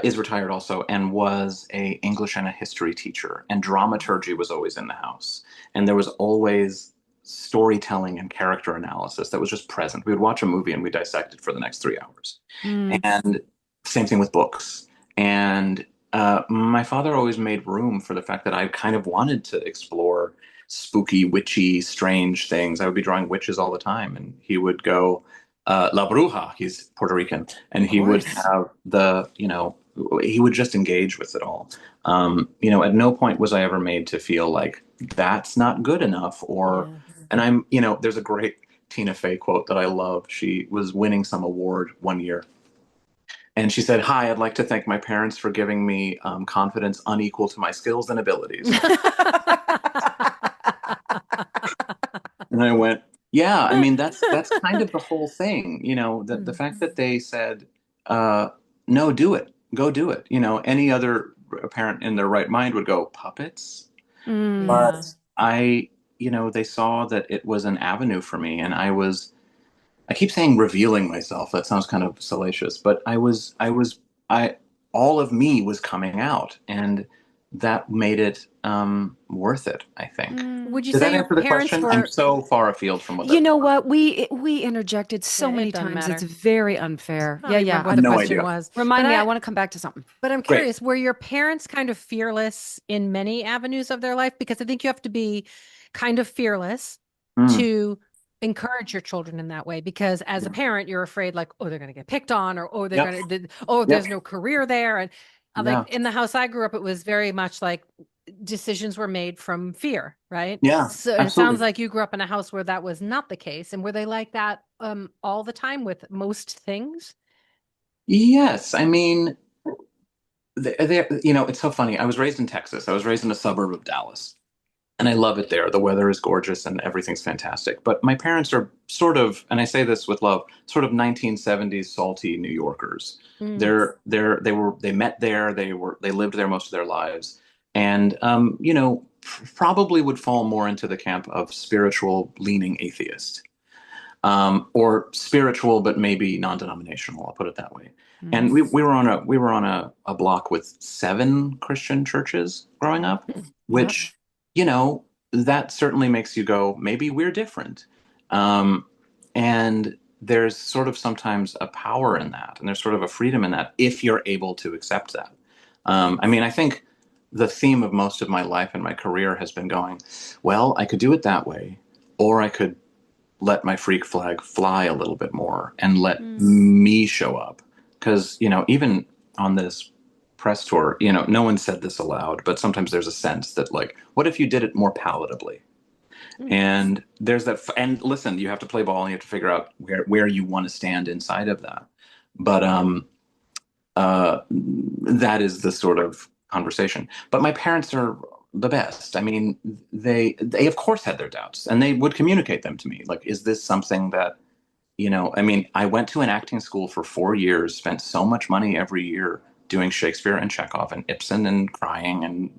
is retired also, and was a English and a history teacher, and dramaturgy was always in the house, and there was always storytelling and character analysis that was just present. We would watch a movie and we dissect it for the next 3 hours, and same thing with books. And my father always made room for the fact that I kind of wanted to explore spooky, witchy, strange things. I would be drawing witches all the time, and he would go, La Bruja, he's Puerto Rican, and he would have he would just engage with it all. At no point was I ever made to feel like that's not good enough, and there's a great Tina Fey quote that I love. She was winning some award one year, and she said, "Hi, I'd like to thank my parents for giving me confidence unequal to my skills and abilities." And I went, yeah, I mean, that's kind of the whole thing, the fact that they said, no, do it, go do it. Any other parent in their right mind would go, puppets. But they saw that it was an avenue for me. And I keep saying revealing myself. That sounds kind of salacious, but all of me was coming out, and that made it worth it, I think. Would you Did say that your answer the parents question? were? I'm so far afield from what You know what? We interjected so Yeah, many it doesn't times. matter. It's very unfair. I don't remember Yeah. what the No question idea. was. Remind But me. I want to come back to something. But I'm Great. curious, were your parents kind of fearless in many avenues of their life? Because I think you have to be kind of fearless to encourage your children in that way. Because as a parent, you're afraid like, oh, they're going to get picked on, or they're going to, there's no career there. And like in the house I grew up, it was very much like decisions were made from fear, right? Yeah, So absolutely. it sounds like you grew up in a house where that was not the case. And were they like that all the time with most things? Yes, I mean, it's so funny. I was raised in Texas. I was raised in a suburb of Dallas, and I love it there. The weather is gorgeous and everything's fantastic. But my parents are sort of, and I say this with love, sort of 1970s salty New Yorkers. They met there. They lived there most of their lives, and probably would fall more into the camp of spiritual leaning atheist. Or spiritual, but maybe non-denominational. I'll put it that way. And we were on a block with 7 Christian churches growing up, which that certainly makes you go, maybe we're different. And there's sort of sometimes a power in that, and there's sort of a freedom in that if you're able to accept that. I think the theme of most of my life and my career has been going, well, I could do it that way, or I could let my freak flag fly a little bit more and let me show up. Because, even on this press tour, no one said this aloud, but sometimes there's a sense that like, what if you did it more palatably? And there's that, and listen, you have to play ball and you have to figure out where you want to stand inside of that. But that is the sort of conversation. But my parents are the best. I mean, they of course had their doubts, and they would communicate them to me. Like, is this something that, I went to an acting school for 4 years, spent so much money every year doing Shakespeare and Chekhov and Ibsen and crying and,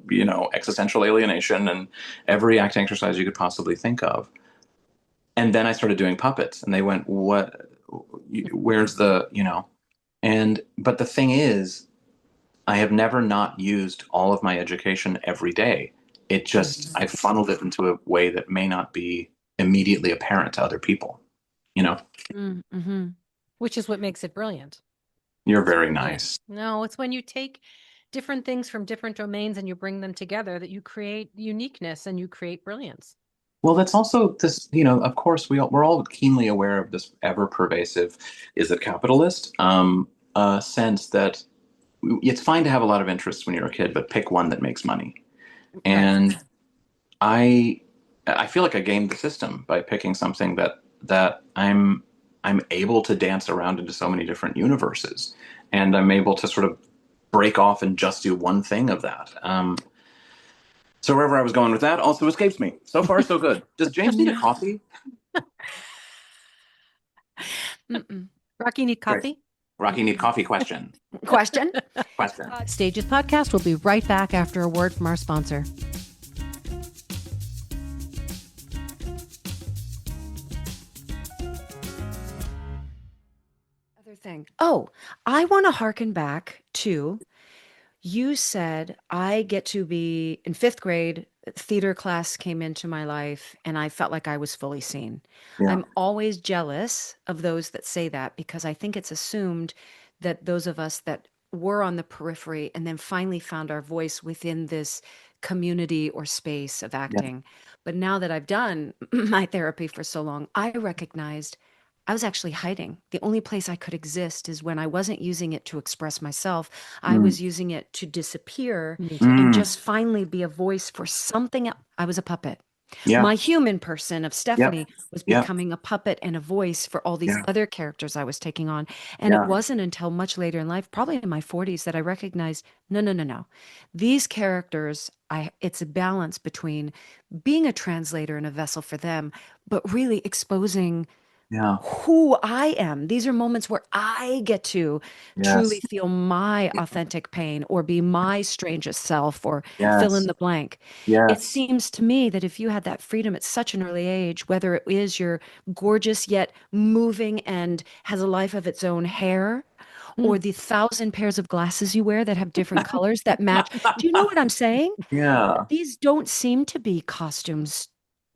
existential alienation and every acting exercise you could possibly think of. And then I started doing puppets, and they went, where's the, but the thing is, I have never not used all of my education every day. It just, I funneled it into a way that may not be immediately apparent to other people, Which is what makes it brilliant. You're very nice. No, it's when you take different things from different domains and you bring them together that you create uniqueness and you create brilliance. Well, that's also this, of course, we're all keenly aware of this ever pervasive, is it capitalist, sense that it's fine to have a lot of interests when you're a kid, but pick one that makes money. And I feel like I gamed the system by picking something that I'm able to dance around into so many different universes, and I'm able to sort of break off and just do one thing of that. So wherever I was going with that also escapes me. So far, so good. Does James need a coffee? Rocky, need coffee? Great. Rocky, need coffee? Question. Question. Stages Podcast will be right back after a word from our sponsor. Other thing. Oh, I want to harken back to you said I get to be in fifth grade, theater class came into my life, and I felt like I was fully seen. Yeah. I'm always jealous of those that say that because I think it's assumed that those of us that were on the periphery and then finally found our voice within this community or space of Yeah. acting. But now that I've done my therapy for so long, I recognized I was actually hiding. The only place I could exist is when I wasn't using it to express myself. I Mm. was using it to disappear Me too. and Mm. just finally be a voice for something. I was a puppet. Yeah. My human person of Yep. Stephanie was Yep. becoming a puppet and a voice for all these Yeah. other characters I was taking on. And it Yeah. wasn't until much later in life, probably in my 40s, that I recognized no, no, no, no. These characters, it's a balance between being a translator and a vessel for them, but really exposing Yeah. who I am. These are moments where I get to truly Yes. feel my authentic pain or be my strangest self or fill in Yes. the blank. It Yes. seems to me that if you had that freedom at such an early age, whether it is your gorgeous yet moving and has a life of its own hair, or Mm. the thousand pairs of glasses you wear that have different colors that match. Do you know what I'm saying? Yeah. These don't seem to be costumes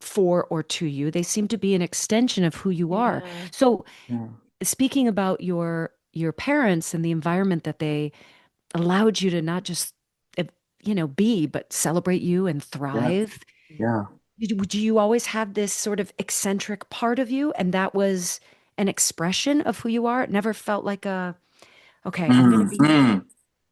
for or to you. They seem to be an extension of who you are. Yeah. So, Yeah. speaking about your parents and the environment that they allowed you to not just uh, be, but celebrate you and Yeah. thrive. Yeah. Do you always have this sort of eccentric part of you, and that was an expression of who you are? It never felt like a, okay, I'm going to Mm. be. Mm.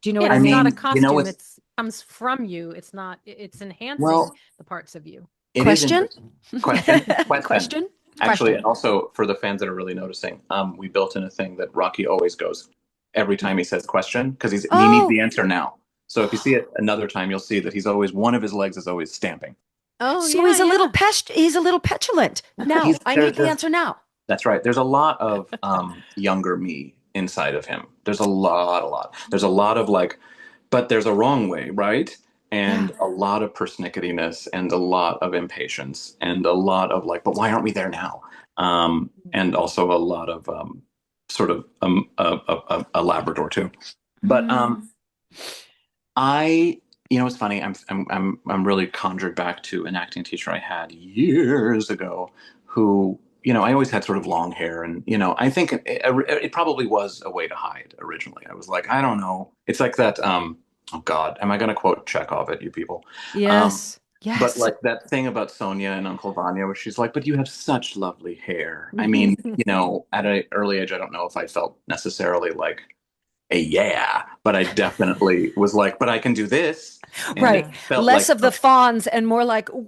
Do you know what Yeah, I I it's not mean? a mean, costume. it's It's comes from you. It's not, it's enhancing well, the parts of you. it is Question? interesting. Question. Question. Question? Actually, Question. and also for the fans that are really noticing, we built in a thing that Rocky always goes every time he says question because he needs Oh, the answer now. So if you see it another time, you'll see that he's always one of his legs is always stamping. Oh, so yeah, yeah. he's a little petulant. He's Now, I there. need the answer now. That's right. There's a lot of younger me inside of him. There's a lot. There's a lot of like, but there's a wrong way, right? Yeah. And a lot of persnicketyness and a lot of impatience and a lot of like, but why aren't we there now? And also a lot of sort of a Labrador too. But Mm. I, it's funny. I'm really conjured back to an acting teacher I had years ago, who, I always had sort of long hair, and I think it probably was a way to hide originally. I was like, I don't know. It's like that. Oh God, am I going to quote Chekhov at you people? Um, Yes. but Yes. like that thing about Sonia and Uncle Vanya, where she's like, "But you have such lovely hair." I mean, at an early age, I don't know if I felt necessarily like yeah, but I definitely was like, but I can do this. And it Right. Yeah. felt Less like, of the fawns and more like, wee.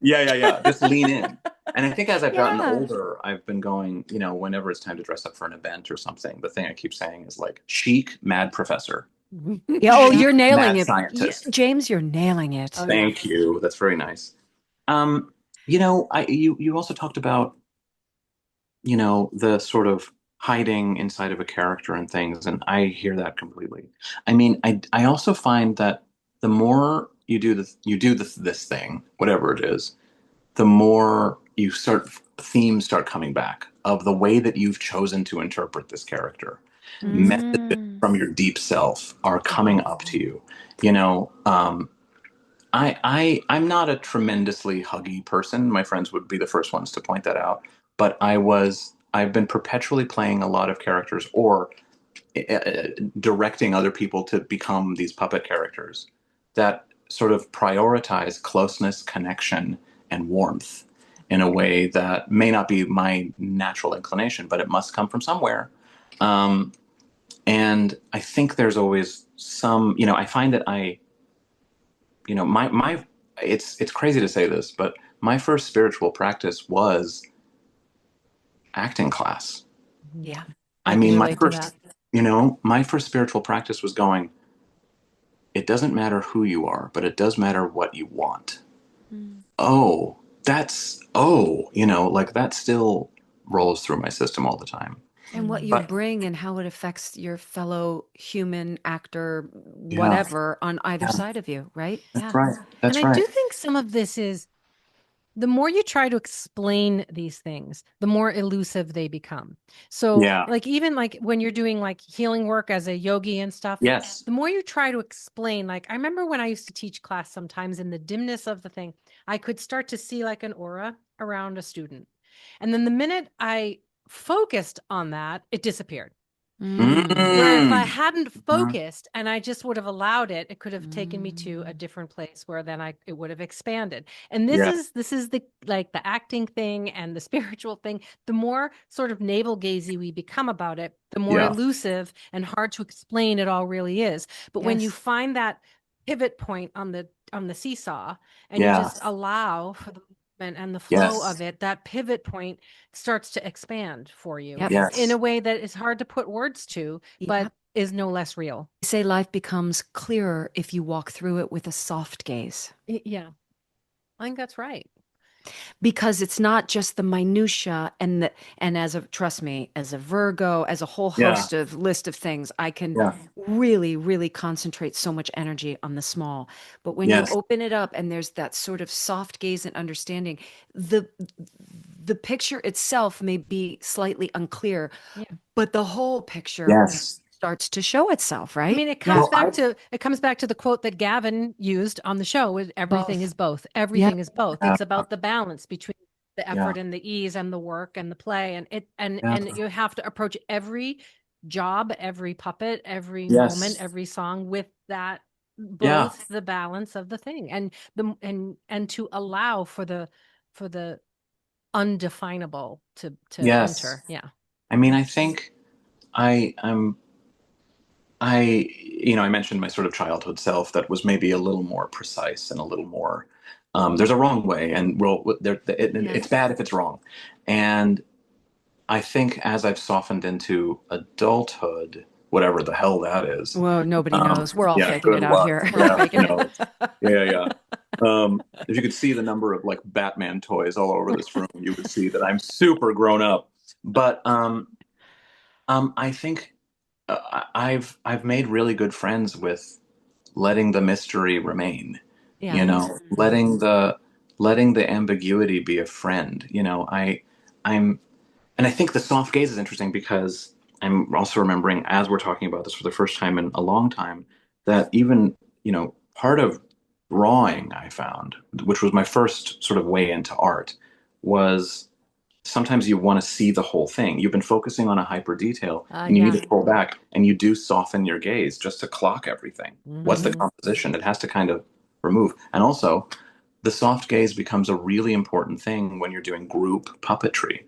yeah, just lean in. And I think as I've gotten Yeah. older, I've been going, whenever it's time to dress up for an event or something, the thing I keep saying is like chic, mad professor, Yeah. Oh, Yeah. you're chic, nailing mad it. scientist. James, you're nailing it. Oh, yeah. Thank you. That's very nice. You also talked about, the sort of hiding inside of a character and things, and I hear that completely. I mean, I also find that the more you do this thing, whatever it is, the more themes start coming back of the way that you've chosen to interpret this character. Messages Mm. from your deep self are coming Mhm. up to you. I'm not a tremendously huggy person. My friends would be the first ones to point that out. But I've been perpetually playing a lot of characters or directing other people to become these puppet characters that sort of prioritize closeness, connection, and warmth in a way that may not be my natural inclination, but it must come from somewhere. Um, and I think there's always I find that my it's crazy to say this, but my first spiritual practice was acting class. Mhm. Yeah. I I can mean, relate to that. my first spiritual practice was going, it doesn't matter who you are, but it does matter what you want. Mm. Oh, like that still rolls through my system all the time. And what you Mhm. But bring and how it affects your fellow human actor, yeah, whatever, on either yeah, side of you, right? that's Yeah. right. And That's I right. do think some of this is the more you try to explain these things, the more elusive they become. So, Yeah. like, even like when you're doing like healing work as a yogi and stuff, Yes. the more you try to explain, like, I remember when I used to teach class sometimes in the dimness of the thing, I could start to see like an aura around a student. And then the minute I focused on that, it disappeared. Where if I Mm. hadn't Mhm. focused and I just would have allowed it, it could have taken me to a different place where then it would have expanded. And Yeah. this is the like the acting thing and the spiritual thing. The more sort of navel gazy we become about it, the more Yeah. elusive and hard to explain it all really is. But when you Yes. find that pivot point on the seesaw and you Yeah. just allow for the movement and the flow Yes. of it, that pivot point starts to expand for you Yep. in Yes. a way that is hard to put words to, but Yep. is no less real. They say life becomes clearer if you walk through it with a soft gaze. Yeah, I think that's right. Because it's not just the minutia and as a trust me, as a Virgo, as a whole Yeah. host of list of things, I can Yeah. really, really concentrate so much energy on the small. But when you Yes. open it up and there's that sort of soft gaze and understanding, the the picture itself may be slightly unclear, Yeah. but the whole picture Yes. starts to show itself, I right? mean, Yeah. Well, I, it comes back to the quote that Gavin used on the show with everything Both. is both. Yep. Everything is both. yeah. It's about the balance between the Yeah. effort and the ease and the work and the play and it Yeah. and you have to approach every job, every puppet, every moment, Yes. every song with that Yeah. both the balance of the thing and to allow for the undefinable to Yes. enter. Yeah. I mean, I think I'm I mentioned my sort of childhood self that was maybe a little more precise and a little more, there's a wrong way, and it's Yes. bad if it's wrong. And I think as I've softened into adulthood, whatever the hell that is, Well, nobody knows. We're all yeah, faking good it out luck. here. We're all Yeah, faking it. yeah, yeah. If you could see the number of like Batman toys all over this room, you would see that I'm super grown up. But I think I've made really good friends with letting the mystery remain. Yeah. You know, letting the ambiguity be a friend. I'm and I think the soft gaze is interesting because I'm also remembering as we're talking about this for the first time in a long time that even part of drawing I found, which was my first sort of way into art, was sometimes you want to see the whole thing. You've been focusing on a hyper detail and you Yeah. need to pull back and you do soften your gaze just to clock everything. What's the Mhm. composition? It has to kind of remove. And also, the soft gaze becomes a really important thing when you're doing group puppetry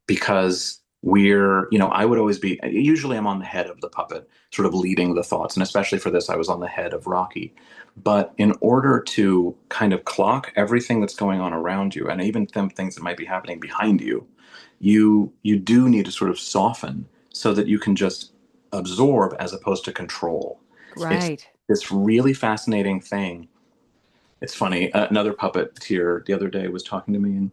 because I would always be, usually I'm on the head of the puppet, sort of leading the thoughts. And especially for this, I was on the head of Rocky. But in order to kind of clock everything that's going on around you and even them things that might be happening behind you, you do need to sort of soften so that you can just absorb as opposed to control. It's Right. this really fascinating thing. It's funny. Another puppeteer the other day was talking to me and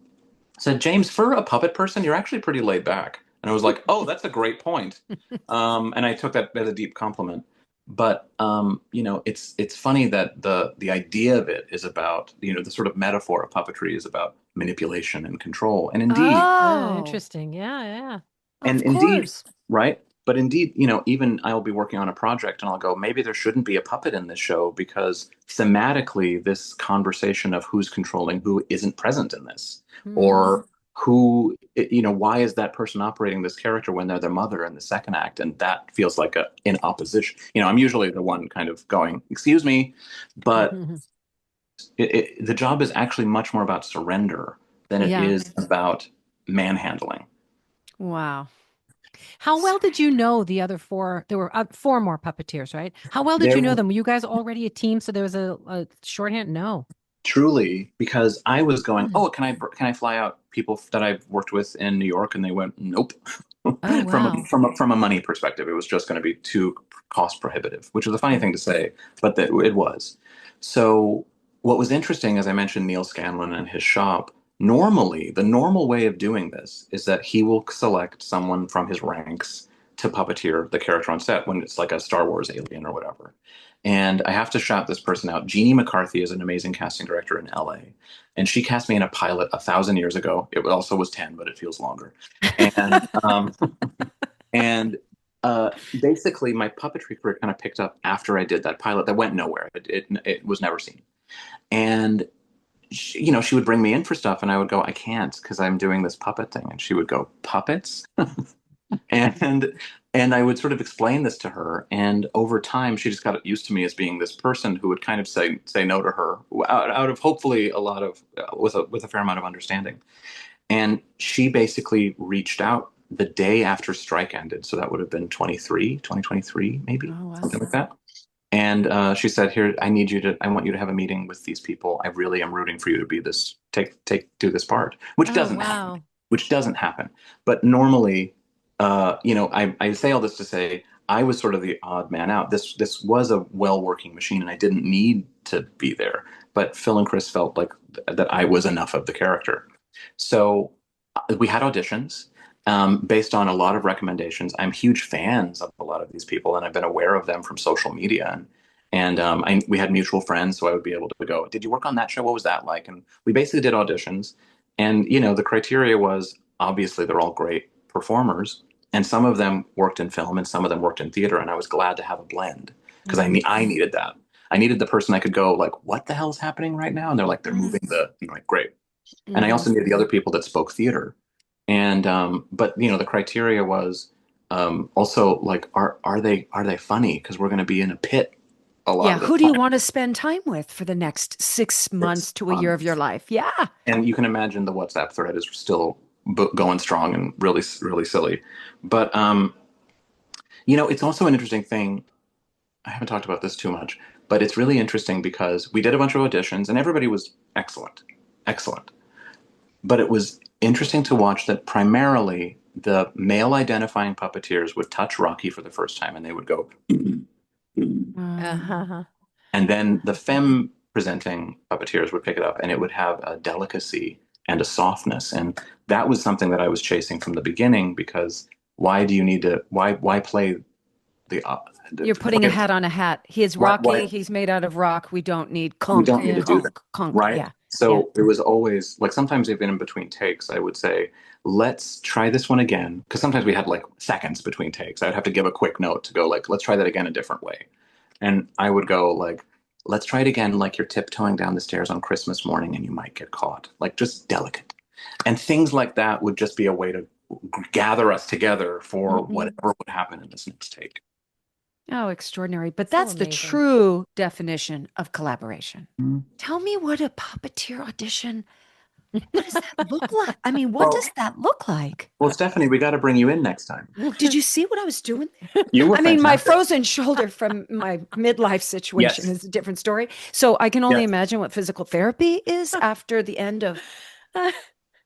said, James, for a puppet person, you're actually pretty laid back. And I was like, oh, that's a great point. And I took that as a deep compliment. But it's funny that the idea of it is about, the sort of metaphor of puppetry is about manipulation and control. And indeed, Oh, Interesting. Yeah, yeah. and of indeed, course. right? But indeed, even I'll be working on a project and I'll go, maybe there shouldn't be a puppet in this show because thematically, this conversation of who's controlling who isn't present in this. Hmm. Or why is that person operating this character when they're their mother in the second act? And that feels like in opposition. I'm usually the one kind of going, excuse me, but the job is actually much more about surrender than it Yeah. is about manhandling. Wow. How well did you know the other four? There were four more puppeteers, right? How well did you There know them? Were you guys already a team? So there was a shorthand? No. Truly, because I was going, Hmm. oh, can I fly out people that I've worked with in New York, and they went, nope. Oh, from wow. from a money perspective, it was just going to be too cost prohibitive, which is a funny thing to say, but that it was. So what was interesting, as I mentioned, Neil Scanlon and his shop. Normally, the normal way of doing this is that he will select someone from his ranks to puppeteer the character on set when it's like a Star Wars alien or whatever. And I have to shout this person out. Jeannie McCarthy is an amazing casting director in LA. And she cast me in a pilot 1,000 years ago. It also was 10, but it feels longer. And and basically, my puppetry career kind of picked up after I did that pilot that went nowhere. It was never seen. And she would bring me in for stuff, and I would go, I can't because I'm doing this puppet thing. And she would go, puppets? and and I would sort of explain this to her, and over time she just got used to me as being this person who would kind of say no to her out of hopefully a lot of with a fair amount of understanding. And she basically reached out the day after strike ended, so that would have been 2023 maybe, Oh, wow. something like that. And she said, "Here, I want you to have a meeting with these people. I really am rooting for you to be this, do this part," which Oh, doesn't wow. happen. Which doesn't happen. But normally, I say all this to say I was sort of the odd man out. This was a well-working machine, and I didn't need to be there. But Phil and Chris felt like that I was enough of the character. So we had auditions based on a lot of recommendations. I'm huge fans of a lot of these people, and I've been aware of them from social media. And we had mutual friends, so I would be able to go, "Did you work on that show? What was that like?" And we basically did auditions. And the criteria was obviously they're all great performers, and some of them worked in film, and some of them worked in theater. And I was glad to have a blend because I needed that. I needed the person I could go like, "What the hell's happening right now?" And they're like, "They're moving like great." And I also needed the other people that spoke theater. And but the criteria was also like, are they funny? Because we're going to be in a pit a lot Yeah, of the who do you time. want to spend time with for the next 6 months It's to a year of your life? Yeah. And you can imagine the WhatsApp thread is still going strong and really, really silly. But it's also an interesting thing. I haven't talked about this too much, but it's really interesting because we did a bunch of auditions and everybody was excellent, excellent. But it was interesting to watch that primarily the male identifying puppeteers would touch Rocky for the first time and they would go, Uh-huh. and then the femme presenting puppeteers would pick it up and it would have a delicacy and a softness. And that was something that I was chasing from the beginning because why play the, You're putting a hat on a hat. He is why Rocky. He's made out of rock. We don't need we conk, don't need to do that, conk. right? Yeah. Yeah. So it was always like sometimes even in between takes, I would say, let's try this one again. Because sometimes we had like seconds between takes. I'd have to give a quick note to go like, let's try that again a different way. And I would go like, let's try it again like you're tiptoeing down the stairs on Christmas morning and you might get caught. Like just delicate. And things like that would just be a way to gather us together for whatever would happen in this next take. Oh, extraordinary. But So that's the amazing. true definition of collaboration. Mhm. Tell me what a puppeteer audition, what does that look like? I mean, what Well, does that look like? well, Stephanie, we got to bring you in next time. Did you see what I was doing there? You were I mean, my fantastic. frozen shoulder from my midlife situation Yes. is a different story. So I can only Yes. imagine what physical therapy is after the end of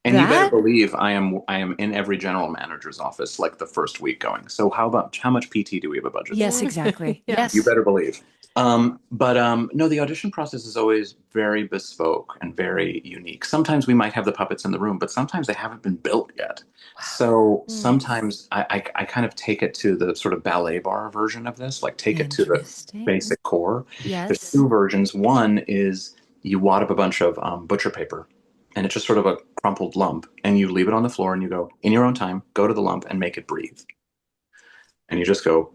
And you better that. believe I am in every general manager's office like the first week going. So how much PT do we have a budget Yes, for? exactly. Yeah. Yes. You better believe. But no, the audition process is always very bespoke and very unique. Sometimes we might have the puppets in the room, but sometimes they haven't been built yet. So sometimes I kind of take it to the sort of ballet bar version of this, like take it to the Interesting. basic core. There's Yes. two versions. One is you wad up a bunch of butcher paper and it's just sort of a crumpled lump and you leave it on the floor and you go in your own time, go to the lump and make it breathe. And you just go,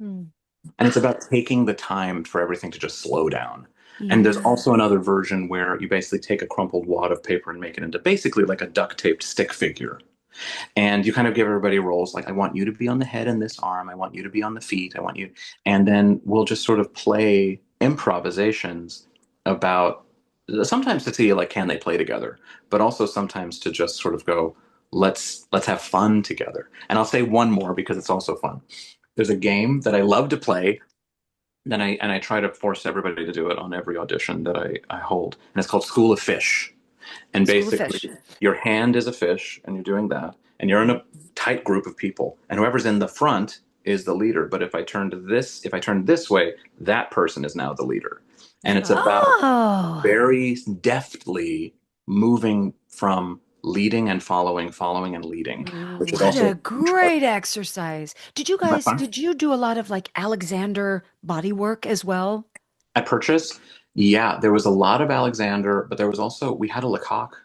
and it's about taking the time for everything to just slow down. And there's also another version where you basically take a crumpled wad of paper and make it into basically like a duct taped stick figure. And you kind of give everybody roles like, I want you to be on the head and this arm. I want you to be on the feet. I want you. And then we'll just sort of play improvisations about sometimes to see like, can they play together? But also sometimes to just sort of go, let's have fun together. And I'll say one more because it's also fun. There's a game that I love to play. And I try to force everybody to do it on every audition that I hold. And it's called School of Fish. And School of basically, Fish. your hand is a fish, and you're doing that, and you're in a tight group of people, and whoever's in the front is the leader. But if I turn this way, that person is now the leader, and it's about Oh, very deftly moving from leading and following and leading, which is what also a great exercise. Did you Isn't that guys, fun? did you do a lot of like Alexander body work as well? I purchase. Yeah, there was a lot of Alexander, but there was also, we had a Lecoq Uh,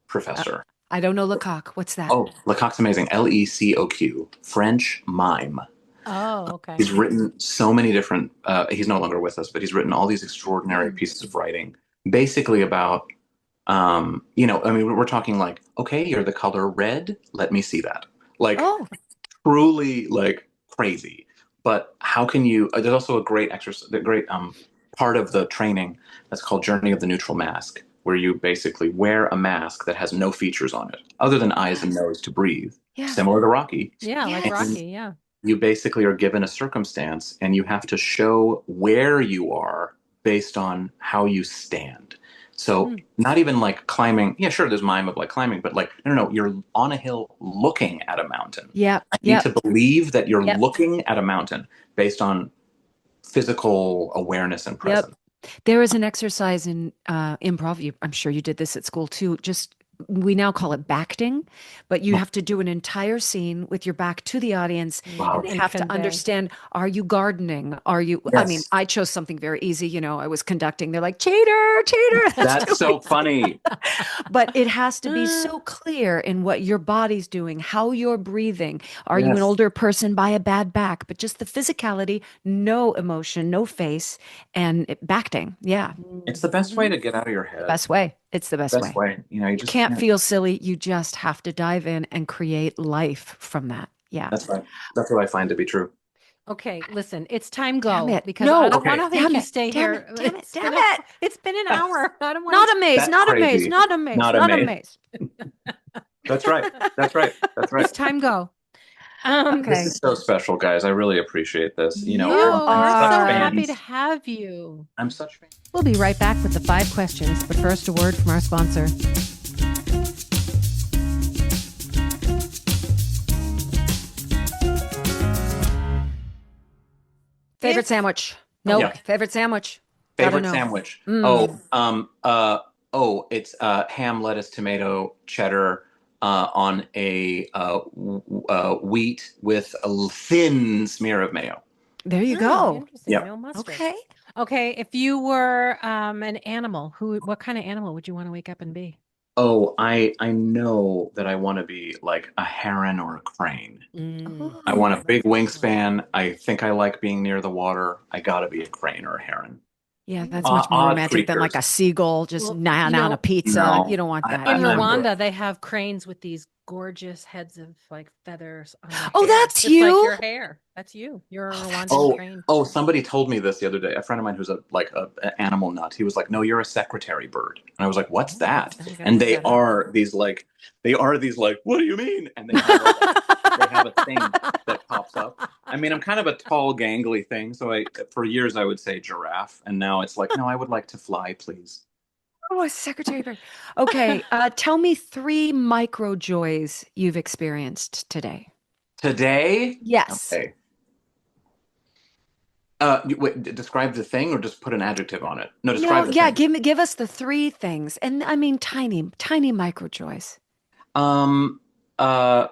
professor. I don't know Lecoq. What's that? Oh, Lecoq's amazing. Lecoq, French mime. Oh, okay. He's written so many different, he's no longer with us, but he's written all these extraordinary Mm. pieces of writing, basically about, I mean, we're talking like, okay, you're the color red. Let me see that. Like, Oh, truly like crazy. But how can you? There's also a great exercise, the great part of the training that's called Journey of the Neutral Mask, where you basically wear a mask that has no features on it other than eyes and yes. nose to breathe, Yeah. similar to Rocky. Yeah, like Yes. Rocky. Yeah. You basically are given a circumstance and you have to show where you are based on how you stand. So Mm. not even like climbing. Yeah, sure, there's mime of like climbing, but like, no, you're on a hill looking at a mountain. Yep. I need Yep. to believe that you're Yep. looking at a mountain based on physical awareness and Yep. presence. There is an exercise in improv. I'm sure you did this at school too. Just we now call it backting, but you have to do an entire scene with your back to the audience, and Wow. they And have to convey. understand, are you gardening? Are you, I mean, Yes. I chose something very easy. I was conducting. They're like, cheater, cheater. That's so funny. But it has to be so clear in what your body's doing, how you're breathing. Are you an Yes. older person by a bad back? But just the physicality, no emotion, no face, and backting. Yeah, It's the best way Mhm. to get out of your the head. best way. It's the best Best way. way. You You just can't can't. feel silly. You just have to dive in and create life from that. Yeah. That's right. That's what I find to be true. Okay, listen, it's time Damn go it. because I No. don't want Okay. to make Damn you it. stay Damn here. it. Damn it. Damn it. It's been an hour. I don't want Not to. a maze. That's Not a maze. crazy. Not a maze. Not a Not a maze. maze. That's right. That's right. That's right. It's time go. Um, This Okay. is so special, guys. I really appreciate this. You we're I'm such so are. happy to fans. have you. I'm such fans. We'll be right back with the 5 questions, but first a word from our sponsor. Favorite If- sandwich. No. Yeah. Favorite sandwich. Gotta Favorite know. sandwich. Mm. It's ham, lettuce, tomato, cheddar on a wheat with a thin smear of mayo. There you Oh, go. interesting. Yep. No mustard. Okay. Okay, if you were an animal, what kind of animal would you want to wake up and be? Oh, I know that I want to be like a heron or a crane. I Ooh. want a big That's a good one. wingspan. I think I like being near the water. I gotta be a crane or a heron. Yeah, that's much more Odd romantic than like creatures. a seagull just Well, gnawing on a pizza. You No, don't want that. In I'm No. Rwanda, they have cranes with these gorgeous heads of like feathers on their Oh, hair, that's just like you? your hair. That's you. You're a Oh, that's Rwandan Oh, crane. oh, somebody told me this the other day. A friend of mine who's a animal nut. He was like, "No, you're a secretary bird." And I was like, "What's that?" I gotta And look that up. they are these like, "What do you mean?" And they have a thing that pops up. I mean, I'm kind of a tall, gangly thing, so for years I would say giraffe, and now it's like, no, I would like to fly, please. Oh, a secretary bird. Okay. Tell me 3 micro joys you've experienced today. Today, Yes. okay. Wait, describe the thing or just put an adjective on it? No, No, describe the yeah, thing. give us the 3 things. And I mean tiny, tiny micro joys. Um, uh,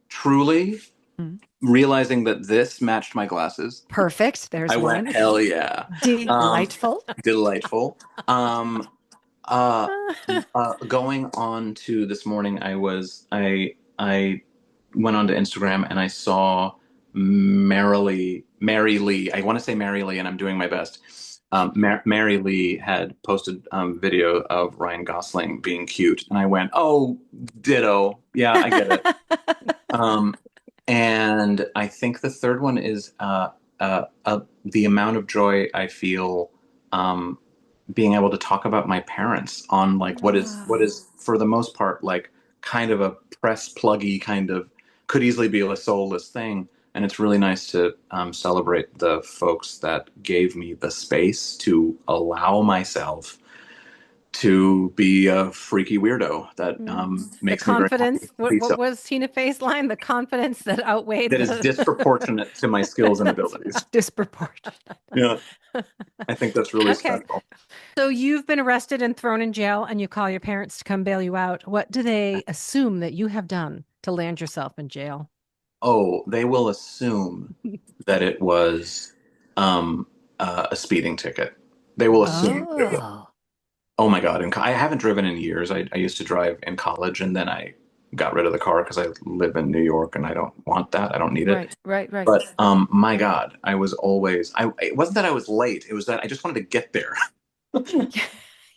Truly Mm. realizing that this matched my glasses. Perfect. There's I one. went, hell yeah. Delightful. Delightful. Uh, Going on to this morning, I went onto Instagram and I saw Marylee. I want to say Marylee, and I'm doing my best. Marylee had posted video of Ryan Gosling being cute, and I went, "Oh, ditto. Yeah, I get it." And I think the third one is the amount of joy I feel being able to talk about my parents on like what is for the most part like kind of a press pluggy kind of could easily be a soulless thing. And it's really nice to celebrate the folks that gave me the space to allow myself to be a freaky weirdo that The makes me very happy confidence. to be What so. was Tina Fey's line? The confidence that outweighed That is the disproportionate to my skills and abilities. Disproportionate. Yeah, I think that's really Okay. special. So you've been arrested and thrown in jail, and you call your parents to come bail you out. What do they assume that you have done to land yourself in jail? Oh, they will assume that it was a speeding ticket. They will assume it will. Oh, Oh my God. And I haven't driven in years. I used to drive in college and then I got rid of the car because I live in New York and I don't want that. I don't need it. right. But my God, I was always, it wasn't that I was late. It was that I just wanted to get there.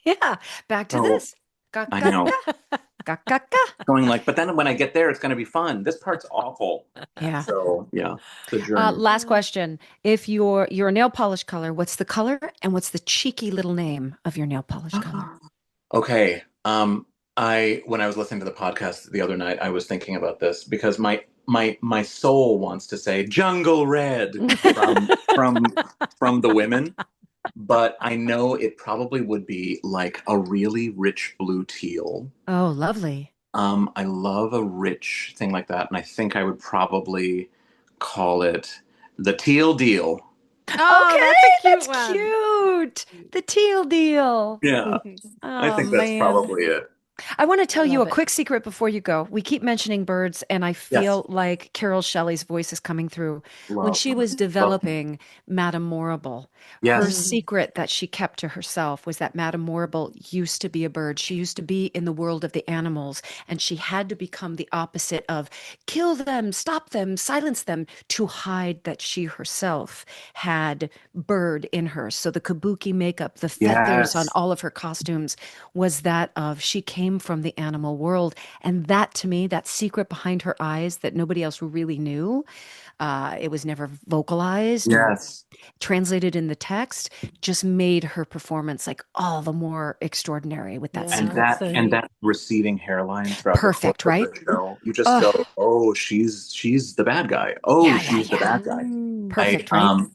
Yeah. Back to So this. Ga, I ga, know. ga. Ga, ga, ga. Going like, but then when I get there, it's going to be fun. This part's awful. Yeah. So yeah, the journey. Last question. If you're a nail polish color, what's the color and what's the cheeky little name of your nail polish color? Okay. When I was listening to the podcast the other night, I was thinking about this because my soul wants to say jungle red from the women, but I know it probably would be like a really rich blue teal. Oh, lovely. I love a rich thing like that, and I think I would probably call it the teal deal. Oh, Okay, that's a cute that's one. cute. The teal deal. Yeah, I Oh, think that's man. probably it. I want to tell you a love it. quick secret before you go. We keep mentioning birds, and I feel like Carol Shelley's voice is coming through. When Love. she was developing Madame Morrible, her Yes. secret that she kept to herself was that Madame Morrible used to be a bird. She used to be in the world of the animals, and she had to become the opposite of kill them, stop them, silence them to hide that she herself had bird in her. So the kabuki makeup, the feathers on Yes. all of her costumes was that of she came from the animal world. And that to me, that secret behind her eyes that nobody else really knew, it was never vocalized or Yes. translated in the text, just made her performance like all the more extraordinary with that Yeah. And secret. That's that so and neat. that receding hairline throughout Perfect, the course right? of the show, you just Oh, go, "Oh, she's the bad guy. Oh, yeah, she's the bad guy." perfect, I right?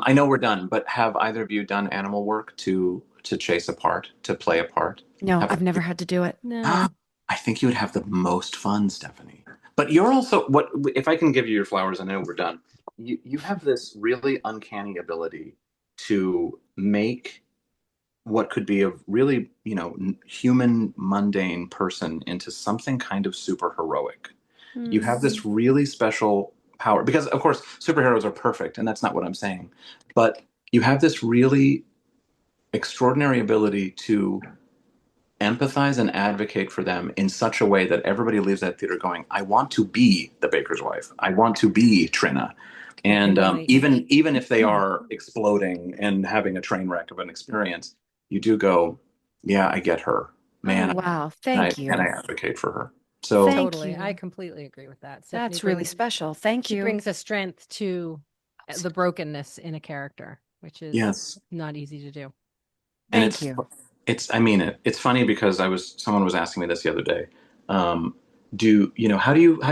I know we're done, but have either of you done animal work to chase a part, to play a part? No, Have I've never had to do it. No. I think you would have the most fun, Stephanie. But you're also what if I can give you your flowers, I know we're done. You have this really uncanny ability to make what could be a really, human, mundane person into something kind of super heroic. You have this really special power because, of course, superheroes are perfect, and that's not what I'm saying. But you have this really extraordinary ability to empathize and advocate for them in such a way that everybody leaves that theater going, I want to be the baker's wife. I want to be Trina. And relate. even if they are exploding and having a train wreck of an experience, you do go, yeah, I get her. Man, Oh, wow. and Thank you. I advocate for her. So Thank Totally. you. I completely agree with that. Stephanie That's really brings, special. Thank she you. brings a strength to the brokenness in a character, which is yes. not easy to do. And Thank you. I mean it. It's funny because someone was asking me this the other day. How do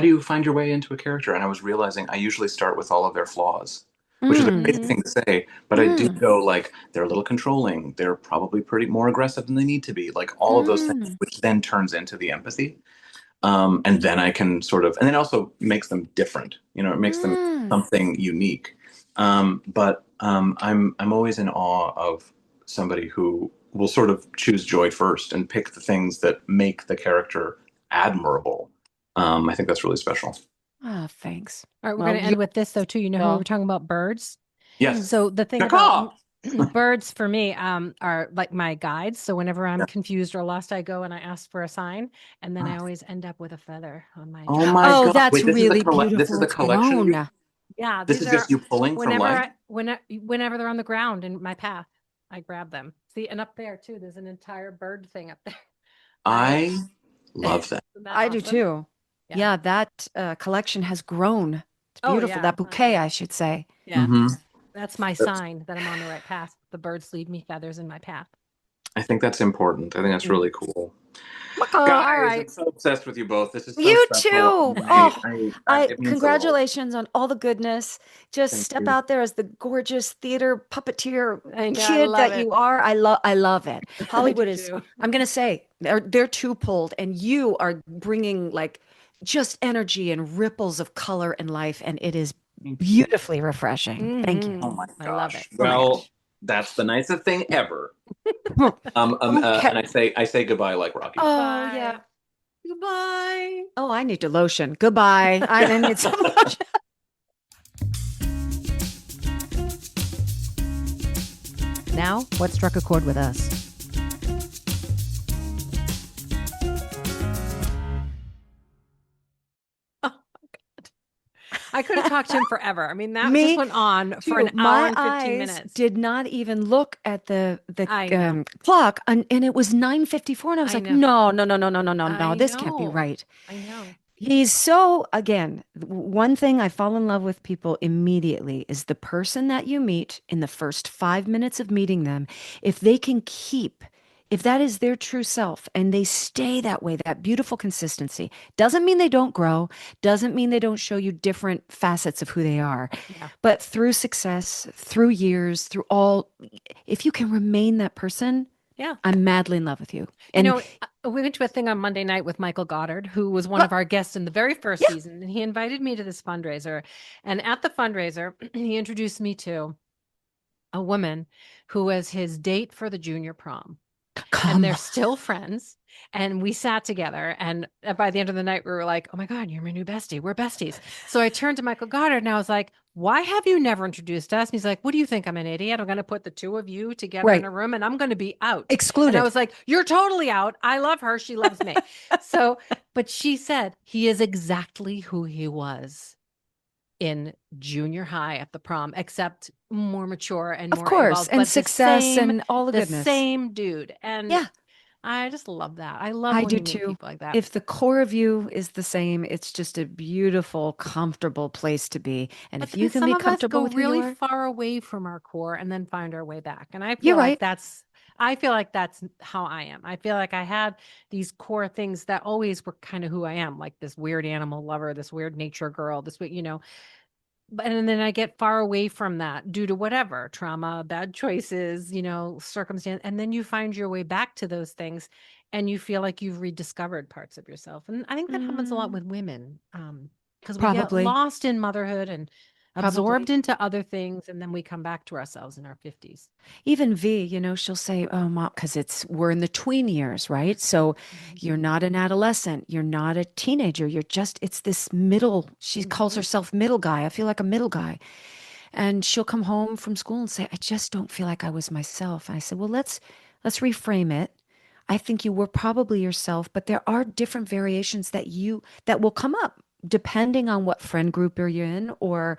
you find your way into a character? And I was realizing I usually start with all of their flaws, which is a crazy thing to say, but I do go like they're a little controlling. They're probably pretty more aggressive than they need to be. Like all of those things, which then turns into the empathy. And then I can and then also makes them different. It makes them something unique. I'm always in awe of somebody who will sort of choose joy first and pick the things that make the character admirable. I think that's really special. Oh, thanks. All right, we're Well, going to end with this though too. You know how we were talking about birds? Yes. So the thing Caw-caw! about birds for me are like my guides. So whenever I'm confused or lost, I go and I ask for a sign, and then I always end up with a feather on my Oh dress. my Oh, God. that's Wait, this really is this is beautiful. the It's collection. grown. Yeah, This these is just you pulling from whenever life. whenever they're on the ground in my path, I grab them. See, and up there too, there's an entire bird thing up there. I love that. Isn't that I do awesome? too. Yeah. Yeah, that collection has grown. It's Oh, beautiful. yeah. That bouquet, I should say. Yeah, Mhm. that's my sign that I'm on the right path. The birds leave me feathers in my path. I think that's important. I think that's really cool. All Guys, right. I'm so obsessed with you both. This is so You special. too. And Oh, it means the world. congratulations on all the goodness. Just Thank step you. out there as the gorgeous theater puppeteer I know, I kid love that it. you are. I love it. Hollywood is, too. I'm going to say, they're too pulled, and you are bringing like just energy and ripples of color and life, and it is beautifully refreshing. Thank you. Oh my I love gosh. it. Well, that's the nicest thing ever. Okay. And I say goodbye like Rocky. Oh, Bye. yeah. Goodbye. Oh, I need to lotion. Goodbye. I need so much. Now, what struck a chord with us? I could have talked to him forever. I mean, that Me just went on for too. an hour My and 15 eyes minutes. did not even look at the I know. clock, and it was 9:54, and I was I like, know. no, no, no, no, no, no, no, no, I this can't be know. right. I know. He's so, again, one thing I fall in love with people immediately is the person that you meet in the first 5 minutes of meeting them. If they can keep, if that is their true self and they stay that way, that beautiful consistency, doesn't mean they don't grow, doesn't mean they don't show you different facets of who they are. Yeah. But through success, through years, through all, if you can remain that person, Yeah. I'm madly in love with you. You And know, we went to a thing on Monday night with Michael Goddard, who was one uh, of our guests in the very first yeah, season, and he invited me to this fundraiser. And at the fundraiser, he introduced me to a woman who was his date for the junior prom. And come they're on. still friends. And we sat together. And by the end of the night, we were like, oh my God, you're my new bestie. We're besties. So I turned to Michael Goddard and I was like, why have you never introduced us? And he's like, what do you think? I'm an idiot. I'm going to put the two of you together in Right. a room and I'm going to be out. And I Excluded. was like, you're totally out. I love her. She loves me. So, but she said he is exactly who he was in junior high at the prom, except more mature and Of more course, evolved, and but success and all the the goodness. same dude. And Yeah, I just love that. I love I when do you meet too. people like that. If the core of you is the same, it's just a beautiful, comfortable place to be. And But if you then can some be of us comfortable go with who you really are, far away from our core and then find our way back. And you're right. I feel like that's how I am. I feel like I had these core things that always were kind of who I am, like this weird animal lover, this weird nature girl, and then I get far away from that due to whatever trauma, bad choices, circumstance. And then you find your way back to those things and you feel like you've rediscovered parts of yourself. And I think that happens a lot Mm, with women because we get probably, lost in motherhood and absorbed probably. into other things. And then we come back to ourselves in our 50s. Even V, she'll say, "Oh, mom," because we're in the tween years, right? So Mhm. you're not an adolescent, you're not a teenager, it's this middle. She calls Mhm. herself middle guy. I feel like a middle guy. And she'll come home from school and say, I just don't feel like I was myself. And I said, well, let's reframe it. I think you were probably yourself, but there are different variations that will come up depending on what friend group you're in or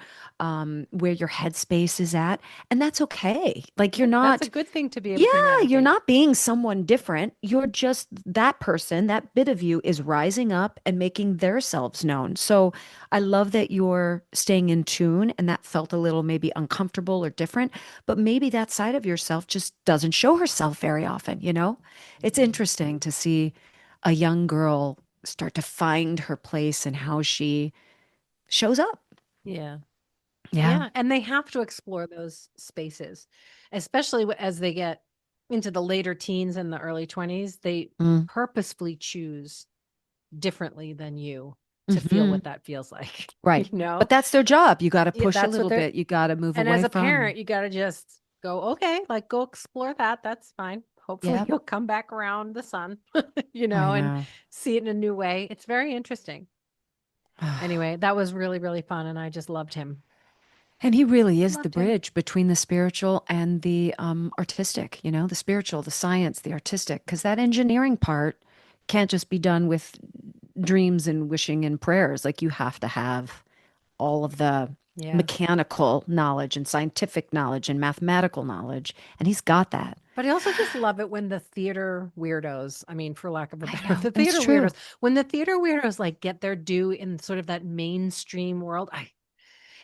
where your headspace is at. And that's okay. Like Yeah, that's a good thing to be able to you're navigate. not being someone different. You're just that person, that bit of you is rising up and making their selves known. So I love that you're staying in tune and that felt a little maybe uncomfortable or different, but maybe that side of yourself just doesn't show herself very often, you know? It's Mhm. interesting to see a young girl start to find her place and how she shows up. Yeah. Yeah. Yeah, and they have to explore those spaces, especially as they get into the later teens and the early 20s. They Mm. purposefully choose differently than you to feel Hmm. what that feels like, Right. you know? But that's their job. You got to Yeah, push a that's what little they're, bit. You got to move and as away a from. parent, you got to just go, okay, like go explore that. That's fine. Hopefully Yep. you'll come back around the sun, I and know. see it in a new way. It's very interesting. Anyway, that was really, really fun. And I just loved him. And he really is the Loved him. bridge between the spiritual and the artistic, the spiritual, the science, the artistic, because that engineering part can't just be done with dreams and wishing and prayers. Like you have to have all of the Yeah. mechanical knowledge and scientific knowledge and mathematical knowledge. And he's got that. But I also just love it when the theater weirdos, I mean, for lack of a I better, know. the It's theater true. weirdos, when the theater weirdos like get their due in sort of that mainstream world,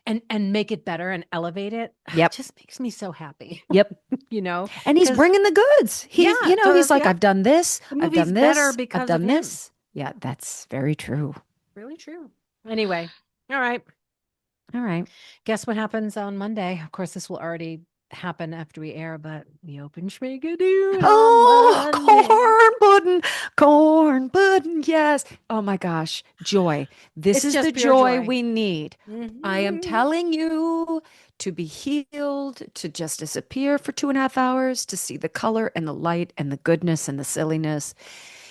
and make it better and elevate it, it Yep. just makes me so happy, Yep. you know, And he's because bringing the goods. yeah, He's like, yeah, I've done this, the I've movie's done better this, I've because of done him. this. Yeah, that's very true. Really true. Anyway, all right. All right. Guess what happens on Monday? Of course, this will already happen after we air, but we open Schmigadoon Oh, on Monday. corn pudding. Yes. Oh my gosh. Joy. This It's is the just pure joy joy. we need. I am Mhm. telling you to be healed, to just disappear for 2.5 hours, to see the color and the light and the goodness and the silliness.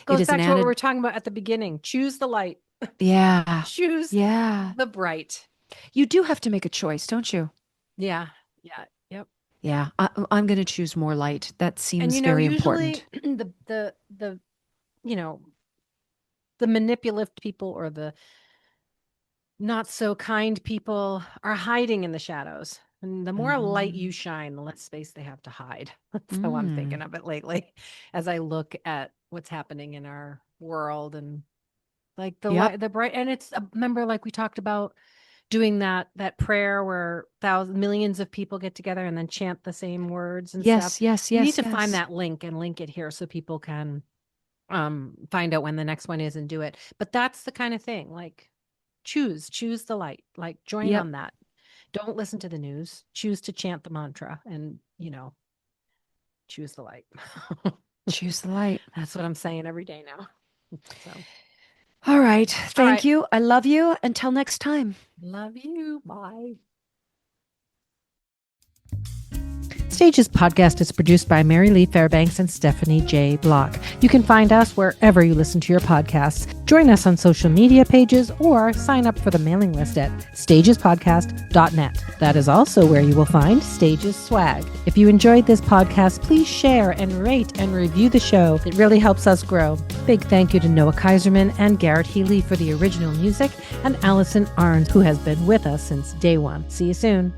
It Goes is an back to what we added, were talking about at the beginning. Choose the light, yeah, choose yeah. the bright. You do have to make a choice, don't you? Yeah. Yeah. Yep. Yeah, I'm going to choose more light. That seems And you know, very usually important. the you know, the manipulative people or the not so kind people are hiding in the shadows. And the more light you shine, the less space they have to hide. That's how I'm thinking of it lately as I look at what's happening in our world and like the Yep. light, the bright. And it's, remember, like we talked about doing that prayer where millions of people get together and then chant the same words and stuff. Yes, yes, We need yes, to find yes. that link and link it here so people can find out when the next one is and do it. But that's the kind of thing, like choose the light, like join Yep. on that. Don't listen to the news. Choose to chant the mantra and, you know, choose the light. Choose the light. That's what I'm saying every day now. So, All right. Thank right. you. I love you. Until next time. love you. Bye. Stages podcast is produced by Marylee Fairbanks and Stephanie J. Block. You can find us wherever you listen to your podcasts. Join us on social media pages or sign up for the mailing list at stagespodcast.net. That is also where you will find Stages swag. If you enjoyed this podcast, please share and rate and review the show. It really helps us grow. Big thank you to Noah Kaiserman and Garrett Healy for the original music, and Allison Arns, who has been with us since day one. See you soon.